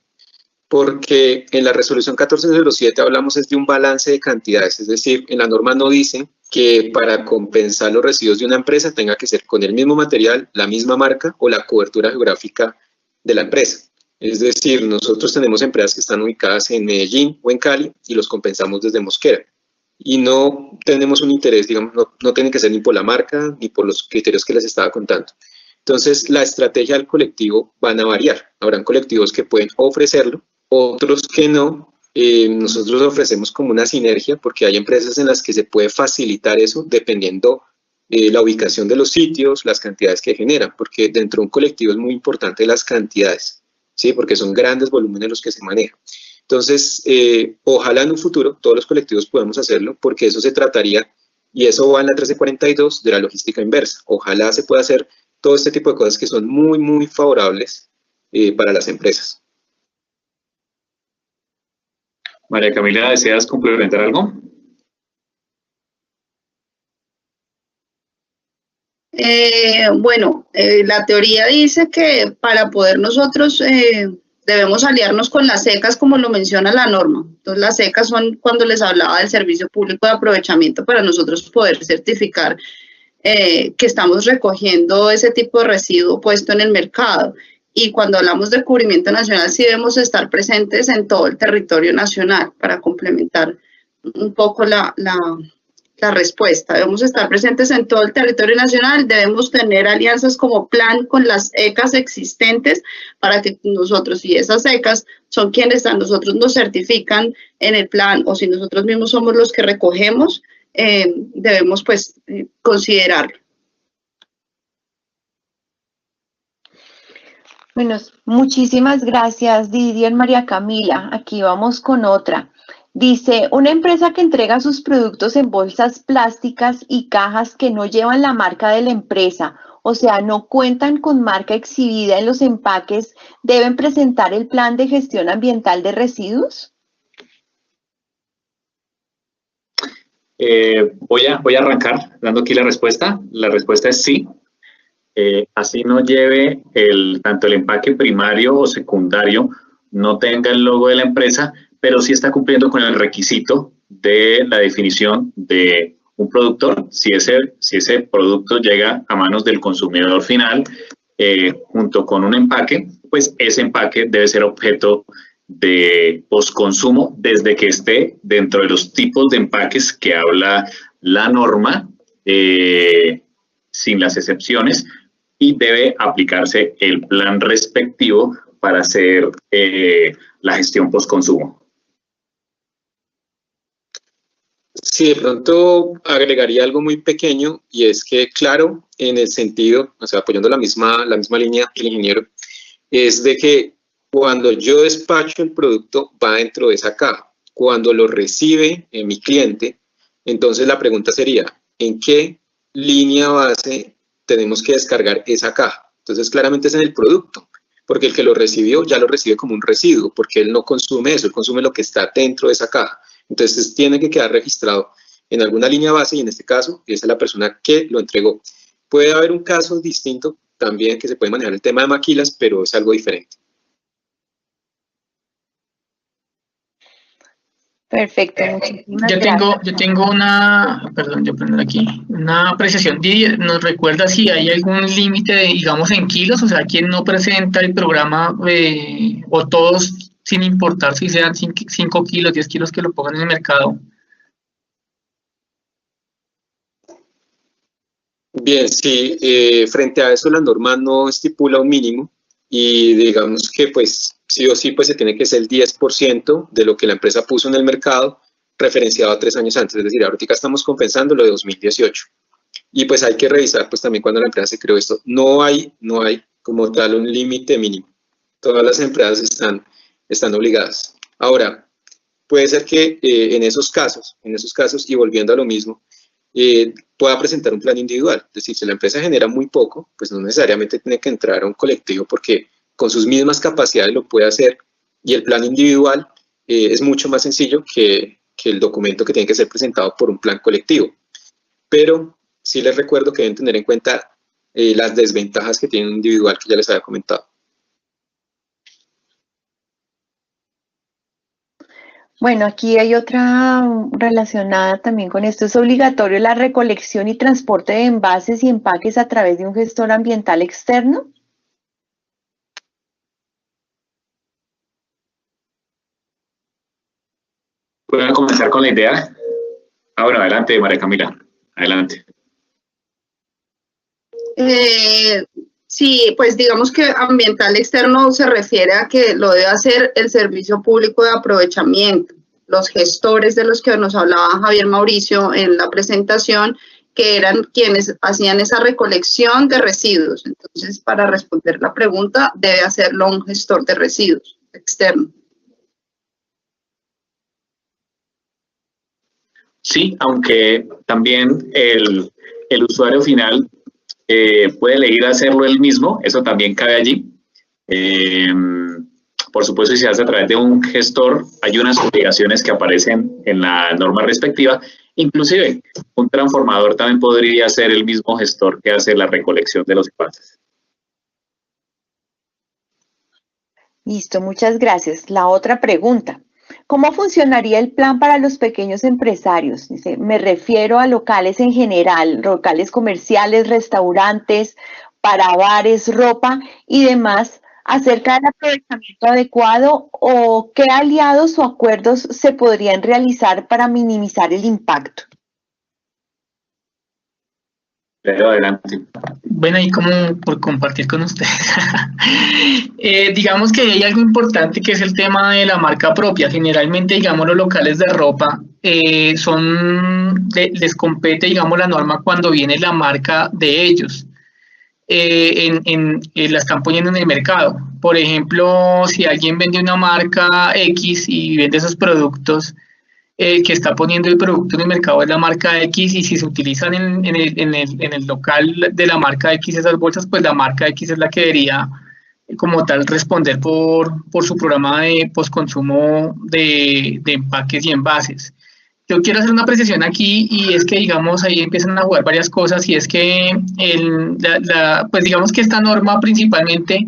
porque en la resolución 1407 hablamos de un balance de cantidades, es decir, en la norma no dice que para compensar los residuos de una empresa tenga que ser con el mismo material, la misma marca o la cobertura geográfica de la empresa. Es decir, nosotros tenemos empresas que están ubicadas en Medellín o en Cali y los compensamos desde Mosquera. Y no tenemos un interés, digamos, no tiene que ser ni por la marca ni por los criterios que les estaba contando. Entonces, la estrategia del colectivo van a variar. Habrán colectivos que pueden ofrecerlo, otros que no. Nosotros ofrecemos como una sinergia porque hay empresas en las que se puede facilitar eso dependiendo la ubicación de los sitios, las cantidades que generan, porque dentro de un colectivo es muy importante las cantidades, ¿sí? Porque son grandes volúmenes los que se manejan. Entonces, ojalá en un futuro todos los colectivos podamos hacerlo, porque eso se trataría, y eso va en la 1342 de la logística inversa. Ojalá se pueda hacer todo este tipo de cosas que son muy, muy favorables para las empresas. María Camila, ¿deseas complementar algo? Bueno, la teoría dice que para poder nosotros debemos aliarnos con las secas, como lo menciona la norma. Entonces, las secas son cuando les hablaba del servicio público de aprovechamiento para nosotros poder certificar que estamos recogiendo ese tipo de residuo puesto en el mercado. Y cuando hablamos de cubrimiento nacional, sí debemos estar presentes en todo el territorio nacional para complementar un poco la respuesta. Debemos estar presentes en todo el territorio nacional, debemos tener alianzas como plan con las ECAs existentes para que nosotros, si esas ECAs son quienes a nosotros nos certifican en el plan o si nosotros mismos somos los que recogemos, debemos pues considerarlo. Bueno, muchísimas gracias, Didier, María Camila. Aquí vamos con otra. Dice, una empresa que entrega sus productos en bolsas plásticas y cajas que no llevan la marca de la empresa, o sea, no cuentan con marca exhibida en los empaques, ¿deben presentar el plan de gestión ambiental de residuos? Voy a arrancar dando aquí la respuesta. La respuesta es sí. Así no lleve tanto el empaque primario o secundario, no tenga el logo de la empresa, pero sí está cumpliendo con el requisito de la definición de un productor. Si ese producto llega a manos del consumidor final junto con un empaque, pues ese empaque debe ser objeto de postconsumo desde que esté dentro de los tipos de empaques que habla la norma, sin las excepciones, y debe aplicarse el plan respectivo para hacer la gestión postconsumo. Sí, de pronto agregaría algo muy pequeño, y es que, claro, en el sentido, o sea, apoyando la misma línea del ingeniero, es de que cuando yo despacho el producto va dentro de esa caja. Cuando lo recibe mi cliente, entonces la pregunta sería, ¿en qué línea base tenemos que descargar esa caja? Entonces claramente es en el producto, porque el que lo recibió ya lo recibe como un residuo, porque él no consume eso, él consume lo que está dentro de esa caja. Entonces tiene que quedar registrado en alguna línea base, y en este caso esa es la persona que lo entregó. Puede haber un caso distinto también que se puede manejar el tema de maquilas, pero es algo diferente. Perfecto. Yo tengo una, perdón, yo prendo aquí, una apreciación. Didier, ¿nos recuerda si hay algún límite, digamos, en kilos? O sea, ¿quién no presenta el programa o todos, sin importar si sean 5 kilos, 10 kilos, que lo pongan en el mercado? Bien, sí, frente a eso la norma no estipula un mínimo, y digamos que pues sí o sí pues se tiene que ser el 10% de lo que la empresa puso en el mercado referenciado a 3 años antes, es decir, ahorita estamos compensando lo de 2018. Y pues hay que revisar pues también cuando la empresa se creó esto. No hay como tal un límite mínimo. Todas las empresas están obligadas. Ahora, puede ser que en esos casos, y volviendo a lo mismo, pueda presentar un plan individual. Es decir, si la empresa genera muy poco, pues no necesariamente tiene que entrar a un colectivo, porque con sus mismas capacidades lo puede hacer, y el plan individual es mucho más sencillo que el documento que tiene que ser presentado por un plan colectivo. Pero sí les recuerdo que deben tener en cuenta las desventajas que tiene un individual, que ya les había comentado. Bueno, aquí hay otra relacionada también con esto. ¿Es obligatorio la recolección y transporte de envases y empaques a través de un gestor ambiental externo? ¿Pueden comenzar con la idea? Bueno, adelante, María Camila. Adelante. Sí, pues digamos que ambiental externo se refiere a que lo debe hacer el servicio público de aprovechamiento, los gestores de los que nos hablaba Javier Mauricio en la presentación, que eran quienes hacían esa recolección de residuos. Entonces, para responder la pregunta, debe hacerlo un gestor de residuos externo. Sí, aunque también el usuario final puede elegir hacerlo él mismo, eso también cabe allí. Por supuesto, si se hace a través de un gestor, hay unas obligaciones que aparecen en la norma respectiva. Inclusive, un transformador también podría ser el mismo gestor que hace la recolección de los envases. Listo, muchas gracias. La otra pregunta. ¿Cómo funcionaría el plan para los pequeños empresarios? Dice, me refiero a locales en general, locales comerciales, restaurantes, para bares, ropa y demás, acerca del aprovechamiento adecuado, o qué aliados o acuerdos se podrían realizar para minimizar el impacto. Adelante. Bueno, y como por compartir con ustedes, digamos que hay algo importante, que es el tema de la marca propia. Generalmente, digamos, los locales de ropa les compete, digamos, la norma cuando viene la marca de ellos. La están poniendo en el mercado. Por ejemplo, si alguien vende una marca X y vende esos productos, que está poniendo el producto en el mercado es la marca X, y si se utilizan en el local de la marca X esas bolsas, pues la marca X es la que debería como tal responder por su programa de postconsumo de empaques y envases. Yo quiero hacer una apreciación aquí, y es que, digamos, ahí empiezan a jugar varias cosas, y es que pues digamos que esta norma principalmente,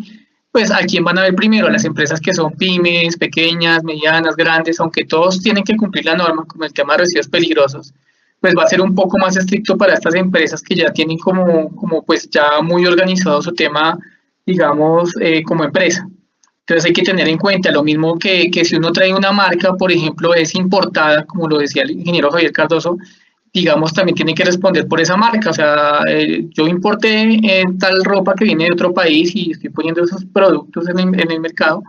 pues a quién van a ver primero, las empresas que son pymes, pequeñas, medianas, grandes, aunque todos tienen que cumplir la norma, como el tema de residuos peligrosos, pues va a ser un poco más estricto para estas empresas que ya tienen como pues ya muy organizado su tema, digamos, como empresa. Entonces hay que tener en cuenta lo mismo que si uno trae una marca, por ejemplo, es importada, como lo decía el ingeniero Javier Cardoso, digamos, también tiene que responder por esa marca. O sea, yo importé tal ropa que viene de otro país y estoy poniendo esos productos en el mercado,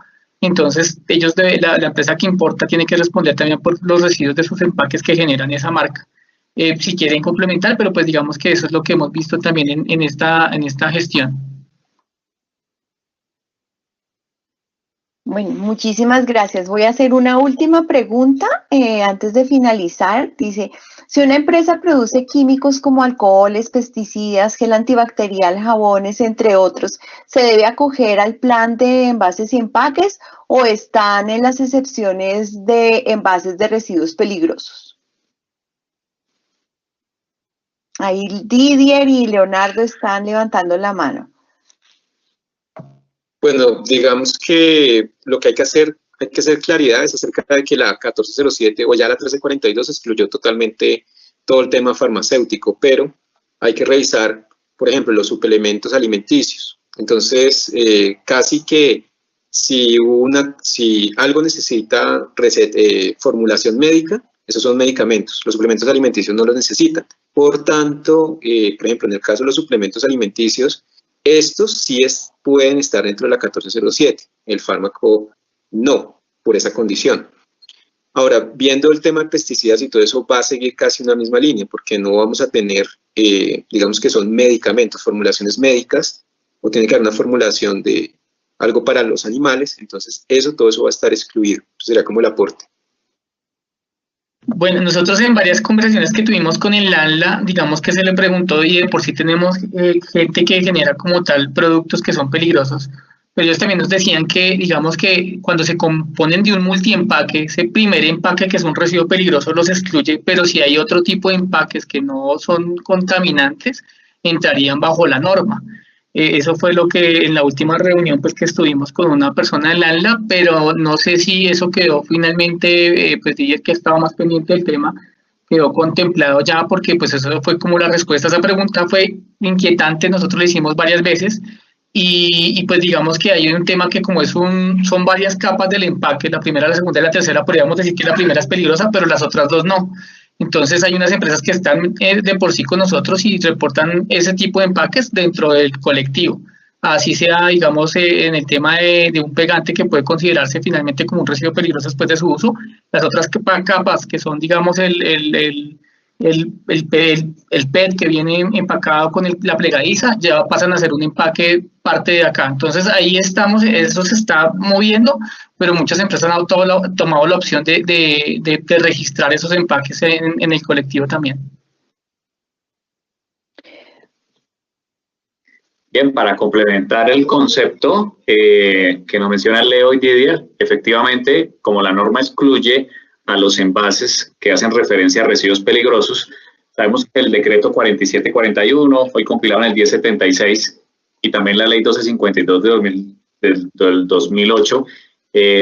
Entonces, ellos, la empresa que importa tiene que responder también por los residuos de sus empaques que generan esa marca. Si quieren complementar, pero pues digamos que eso es lo que hemos visto también en esta gestión. Bueno, muchísimas gracias. Voy a hacer una última pregunta antes de finalizar. Dice, si una empresa produce químicos como alcoholes, pesticidas, gel antibacterial, jabones, entre otros, ¿se debe acoger al plan de envases y empaques o están en las excepciones de envases de residuos peligrosos? Ahí Didier y Leonardo están levantando la mano. Bueno, digamos que lo que hay que hacer claridades acerca de que la 1407 o ya la 1342 excluyó totalmente todo el tema farmacéutico, pero hay que revisar, por ejemplo, los suplementos alimenticios. Entonces, casi que si algo necesita formulación médica, esos son medicamentos. Los suplementos alimenticios no los necesitan. Por tanto, por ejemplo, en el caso de los suplementos alimenticios, estos sí pueden estar dentro de la 1407, el fármaco no, por esa condición. Ahora, viendo el tema de pesticidas y todo eso, va a seguir casi una misma línea, porque no vamos a tener, digamos que son medicamentos, formulaciones médicas, o tiene que haber una formulación de algo para los animales, entonces todo eso va a estar excluido, sería como el aporte. Bueno, nosotros en varias conversaciones que tuvimos con el ANLA, digamos que se le preguntó y de por sí tenemos gente que genera como tal productos que son peligrosos, pero ellos también nos decían que, digamos que cuando se componen de un multiempaque, ese primer empaque que es un residuo peligroso los excluye, pero si hay otro tipo de empaques que no son contaminantes, entrarían bajo la norma. Eso fue lo que en la última reunión pues que estuvimos con una persona del ANLA, pero no sé si eso quedó finalmente, pues dije que estaba más pendiente del tema, quedó contemplado ya, porque pues eso fue como la respuesta a esa pregunta, fue inquietante, nosotros lo hicimos varias veces, y pues digamos que hay un tema que como son varias capas del empaque, la primera, la segunda y la tercera, podríamos decir que la primera es peligrosa, pero las otras dos no. Entonces hay unas empresas que están de por sí con nosotros y reportan ese tipo de empaques dentro del colectivo. Así sea, digamos, en el tema de un pegante que puede considerarse finalmente como un residuo peligroso después de su uso. Las otras capas que son, digamos, el PET que viene empacado con la plegadiza, ya pasan a ser un empaque parte de acá. Entonces ahí estamos, eso se está moviendo, pero muchas empresas han tomado la opción de registrar esos empaques en el colectivo también. Bien, para complementar el concepto que nos menciona Leo y Didier, efectivamente, como la norma excluye a los envases que hacen referencia a residuos peligrosos, sabemos que el decreto 4741 fue compilado en el 1076 y también la ley 1252 del 2008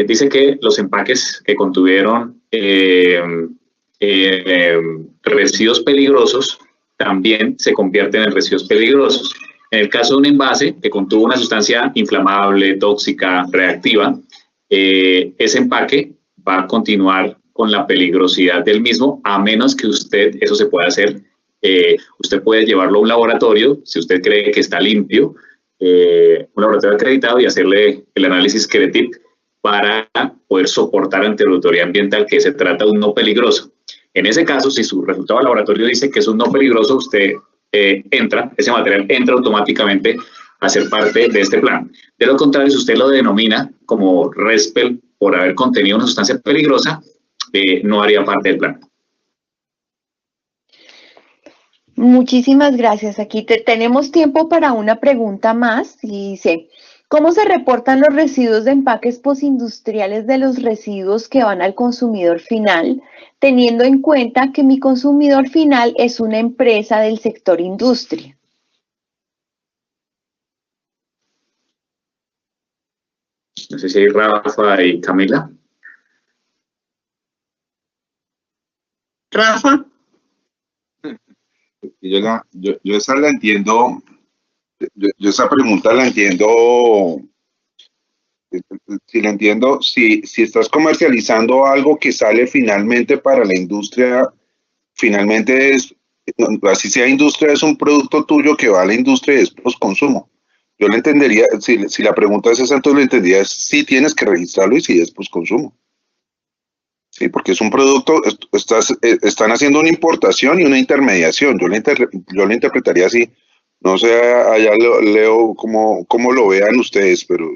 dice que los empaques que contuvieron residuos peligrosos también se convierten en residuos peligrosos. En el caso de un envase que contuvo una sustancia inflamable, tóxica, reactiva, ese empaque va a continuar con la peligrosidad del mismo, a menos que eso se pueda hacer, usted puede llevarlo a un laboratorio, si usted cree que está limpio, un laboratorio acreditado y hacerle el análisis CRETIP para poder soportar ante la autoridad ambiental que se trata de un no peligroso. En ese caso, si su resultado de laboratorio dice que es un no peligroso, ese material entra automáticamente a ser parte de este plan. De lo contrario, si usted lo denomina como RESPEL por haber contenido una sustancia peligrosa, no haría parte del plan. Muchísimas gracias. Aquí tenemos tiempo para una pregunta más. Y dice, ¿cómo se reportan los residuos de empaques postindustriales de los residuos que van al consumidor final, teniendo en cuenta que mi consumidor final es una empresa del sector industria? No sé si hay Rafa y Camila. Rafa. Yo esa la entiendo, yo esa pregunta la entiendo, si estás comercializando algo que sale finalmente para la industria, finalmente así sea industria, es un producto tuyo que va a la industria y es postconsumo. yo le entendería, si la pregunta es esa, entonces lo entendería, es si tienes que registrarlo y si es postconsumo. Sí, porque es un producto, están haciendo una importación y una intermediación. Yo le interpretaría así. No sé, allá leo cómo lo vean ustedes, pero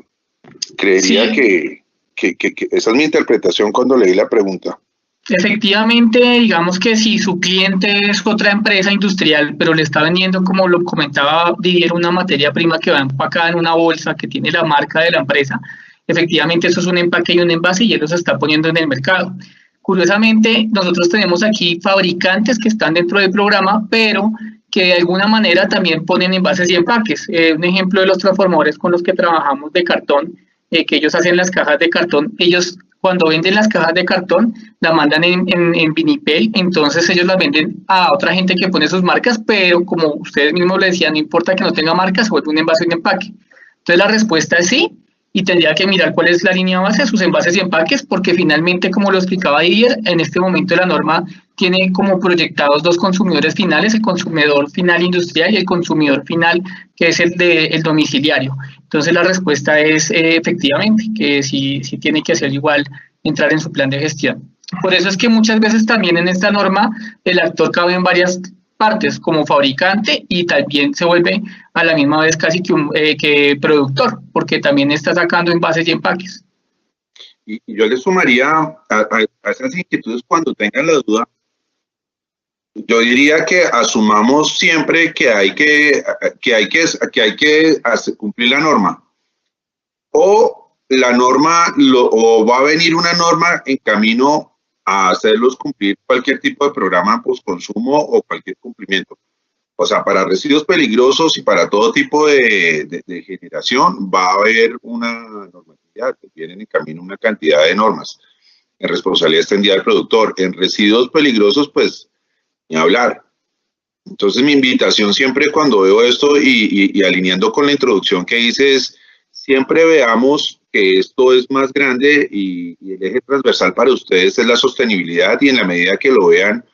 creería Sí. que esa es mi interpretación cuando leí la pregunta. Efectivamente, digamos que si su cliente es otra empresa industrial, pero le está vendiendo, como lo comentaba Didier, una materia prima que va empacada en una bolsa que tiene la marca de la empresa, efectivamente eso es un empaque y un envase y él los está poniendo en el mercado. Curiosamente, nosotros tenemos aquí fabricantes que están dentro del programa, pero que de alguna manera también ponen envases y empaques. Un ejemplo de los transformadores con los que trabajamos de cartón, que ellos hacen las cajas de cartón, ellos cuando venden las cajas de cartón, la mandan en vinipel, entonces ellos las venden a otra gente que pone sus marcas, pero como ustedes mismos le decían, no importa que no tenga marcas, se vuelve un envase y un empaque. Entonces la respuesta es sí, y tendría que mirar cuál es la línea base de sus envases y empaques, porque finalmente, como lo explicaba Didier, en este momento la norma tiene como proyectados dos consumidores finales, el consumidor final industrial y el consumidor final, que es el domiciliario. Entonces la respuesta es efectivamente que sí tiene que hacer igual entrar en su plan de gestión. Por eso es que muchas veces también en esta norma el actor cabe en varias partes, como fabricante y también se vuelve a la misma vez casi que productor, porque también está sacando envases y empaques. Y yo le sumaría a esas inquietudes cuando tengan la duda. Yo diría que asumamos siempre que hay que cumplir la norma. O la norma, o va a venir una norma en camino a hacerlos cumplir cualquier tipo de programa postconsumo o cualquier cumplimiento. O sea, para residuos peligrosos y para todo tipo de generación va a haber una normatividad, que vienen en camino una cantidad de normas en responsabilidad extendida del productor. En residuos peligrosos, pues, ni hablar. Entonces, mi invitación siempre cuando veo esto y alineando con la introducción que hice es, siempre veamos que esto es más grande y el eje transversal para ustedes es la sostenibilidad y en la medida que lo vean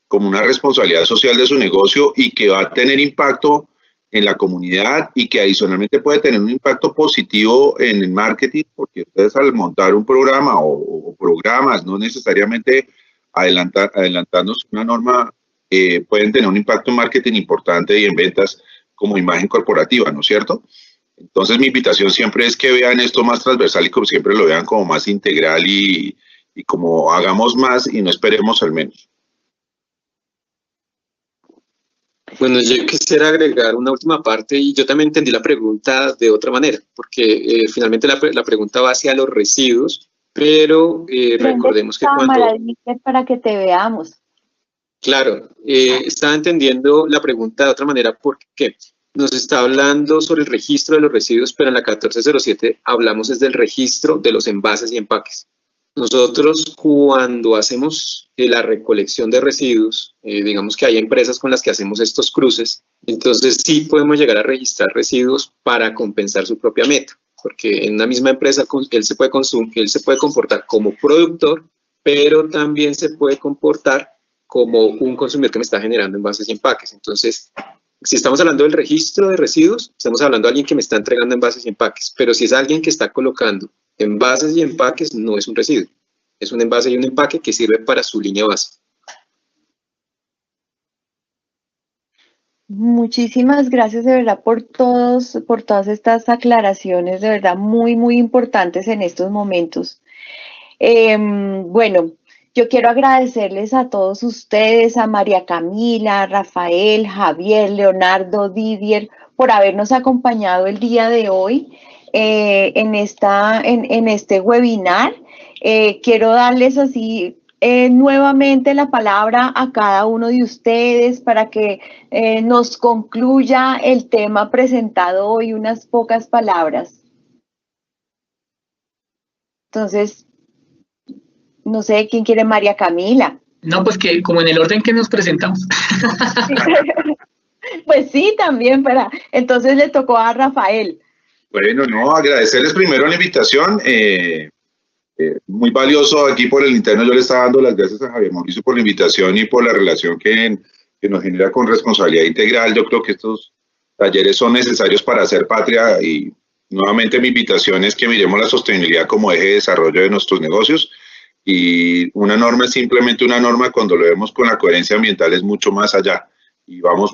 como una responsabilidad social de su negocio y que va a tener impacto en la comunidad y que adicionalmente puede tener un impacto positivo en el marketing, porque ustedes al montar un programa o programas, no necesariamente adelantarnos una norma, pueden tener un impacto en marketing importante y en ventas como imagen corporativa, ¿no es cierto? Entonces mi invitación siempre es que vean esto más transversal y como siempre lo vean como más integral y como hagamos más y no esperemos al menos. Bueno, yo quisiera agregar una última parte y yo también entendí la pregunta de otra manera, porque finalmente la pregunta va hacia los residuos, pero recordemos que cámara, para que te veamos. Claro, estaba entendiendo la pregunta de otra manera porque nos está hablando sobre el registro de los residuos, pero en la 1407 hablamos es del registro de los envases y empaques. Nosotros cuando hacemos la recolección de residuos, digamos que hay empresas con las que hacemos estos cruces, entonces sí podemos llegar a registrar residuos para compensar su propia meta, porque en una misma empresa él se puede comportar como productor, pero también se puede comportar como un consumidor que me está generando envases y empaques. Entonces, si estamos hablando del registro de residuos, estamos hablando de alguien que me está entregando envases y empaques, pero si es alguien que está colocando envases y empaques, no es un residuo, es un envase y un empaque que sirve para su línea base. Muchísimas gracias de verdad por todas estas aclaraciones, de verdad muy, muy importantes en estos momentos. Bueno, yo quiero agradecerles a todos ustedes, a María Camila, Rafael, Javier, Leonardo, Didier, por habernos acompañado el día de hoy en este webinar. Quiero darles así nuevamente la palabra a cada uno de ustedes para que nos concluya el tema presentado hoy, unas pocas palabras. Entonces, no sé, ¿quién quiere? María Camila. No, pues que como en el orden que nos presentamos. Pues sí, también, entonces le tocó a Rafael. Bueno, no, agradecerles primero la invitación. Muy valioso aquí por el interno. Yo le estaba dando las gracias a Javier Mauricio por la invitación y por la relación que nos genera con responsabilidad integral. Yo creo que talleres son necesarios para hacer patria y nuevamente mi invitación es que miremos la sostenibilidad como eje de desarrollo de nuestros negocios y una norma es simplemente una norma cuando lo vemos con la coherencia ambiental es mucho más allá y vamos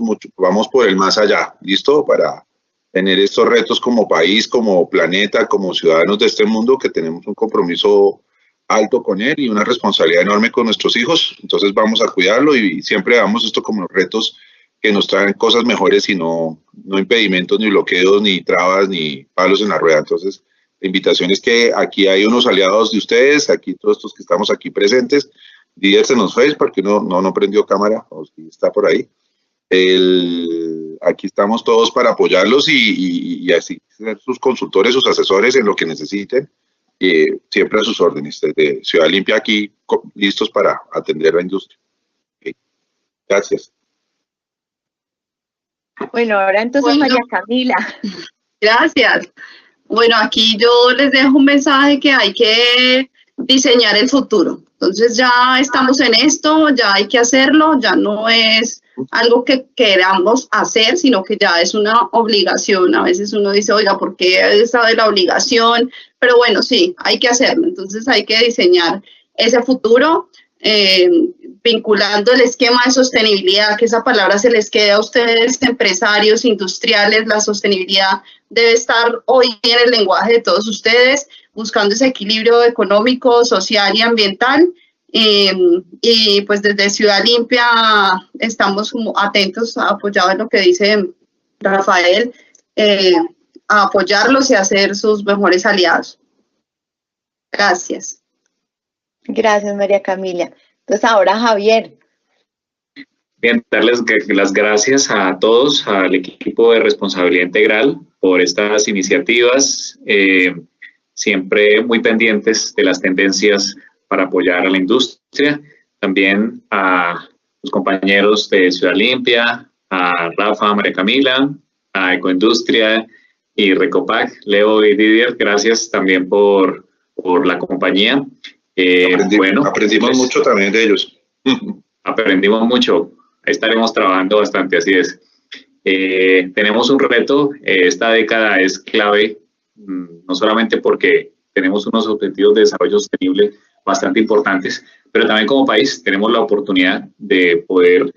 por el más allá, ¿listo? Para tener estos retos como país, como planeta, como ciudadanos de este mundo que tenemos un compromiso alto con él y una responsabilidad enorme con nuestros hijos, entonces vamos a cuidarlo y siempre damos esto como retos que nos traen cosas mejores y no impedimentos, ni bloqueos, ni trabas, ni palos en la rueda. Entonces, la invitación es que aquí hay unos aliados de ustedes, aquí todos estos que estamos aquí presentes. Didier se nos fue porque no prendió cámara, o si está por ahí. Aquí estamos todos para apoyarlos y así ser sus consultores, sus asesores en lo que necesiten. Siempre a sus órdenes, desde Ciudad Limpia aquí listos para atender la industria. Okay. Gracias. Bueno, ahora entonces María Camila. Gracias. Bueno, aquí yo les dejo un mensaje que hay que diseñar el futuro. Entonces ya estamos en esto, ya hay que hacerlo, ya no es algo que queramos hacer, sino que ya es una obligación. A veces uno dice, oiga, ¿por qué esta de la obligación? Pero bueno, sí, hay que hacerlo. Entonces hay que diseñar ese futuro, vinculando el esquema de sostenibilidad, que esa palabra se les quede a ustedes, empresarios, industriales. La sostenibilidad debe estar hoy en el lenguaje de todos ustedes, buscando ese equilibrio económico, social y ambiental. Y pues desde Ciudad Limpia estamos atentos, apoyados en lo que dice Rafael, a apoyarlos y a ser sus mejores aliados. Gracias. Gracias, María Camila. Entonces ahora Javier. Bien, darles las gracias a todos, al equipo de responsabilidad integral por estas iniciativas, siempre muy pendientes de las tendencias para apoyar a la industria. También a los compañeros de Ciudad Limpia, a Rafa, María Camila, a Ecoindustria y Recopac, Leo y Didier, gracias también por la compañía. Aprendimos mucho también de ellos. Aprendimos mucho, ahí estaremos trabajando bastante, así es. Tenemos un reto, esta década es clave, no solamente porque tenemos unos objetivos de desarrollo sostenible bastante importantes, pero también como país tenemos la oportunidad de poder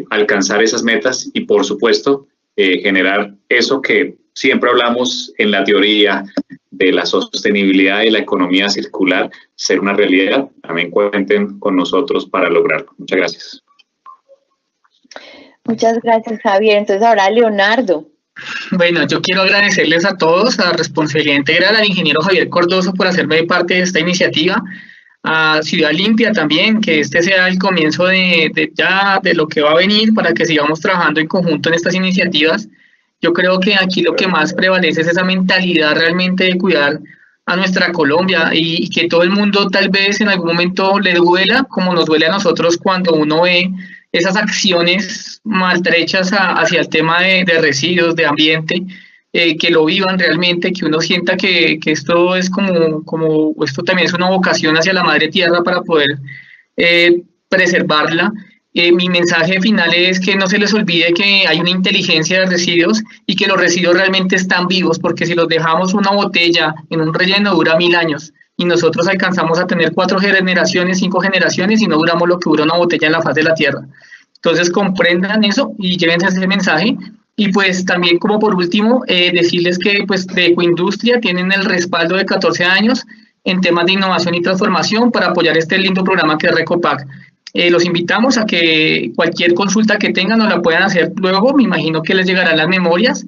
alcanzar esas metas y, por supuesto, generar eso que siempre hablamos en la teoría de la sostenibilidad y la economía circular, ser una realidad. También cuenten con nosotros para lograrlo. Muchas gracias. Muchas gracias, Javier. Entonces ahora Leonardo. Bueno, yo quiero agradecerles a todos, a Responsabilidad Integral, al ingeniero Javier Cordoso por hacerme parte de esta iniciativa, a Ciudad Limpia también, que este sea el comienzo de lo que va a venir para que sigamos trabajando en conjunto en estas iniciativas. Yo creo que aquí lo que más prevalece es esa mentalidad realmente de cuidar a nuestra Colombia y que todo el mundo tal vez en algún momento le duela, como nos duele a nosotros cuando uno ve esas acciones maltrechas hacia el tema de residuos, de ambiente, que lo vivan realmente, que uno sienta que esto es como esto también es una vocación hacia la madre tierra para poder preservarla. Mi mensaje final es que no se les olvide que hay una inteligencia de residuos y que los residuos realmente están vivos, porque si los dejamos una botella en un relleno dura 1000 años y nosotros alcanzamos a tener 4 generaciones, 5 generaciones y no duramos lo que dura una botella en la faz de la tierra. Entonces comprendan eso y llévense ese mensaje. Y pues también como por último, decirles que pues de Ecoindustria tienen el respaldo de 14 años en temas de innovación y transformación para apoyar este lindo programa que es Recopac. Los invitamos a que cualquier consulta que tengan nos la puedan hacer luego, me imagino que les llegarán las memorias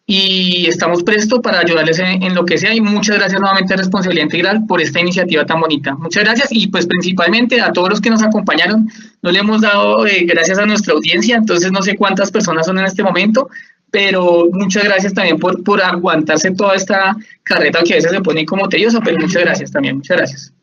y estamos prestos para ayudarles en lo que sea y muchas gracias nuevamente a Responsabilidad Integral por esta iniciativa tan bonita. Muchas gracias y pues principalmente a todos los que nos acompañaron, no le hemos dado gracias a nuestra audiencia, entonces no sé cuántas personas son en este momento, pero muchas gracias también por aguantarse toda esta carreta que a veces se pone como tediosa, pero muchas gracias también, muchas gracias.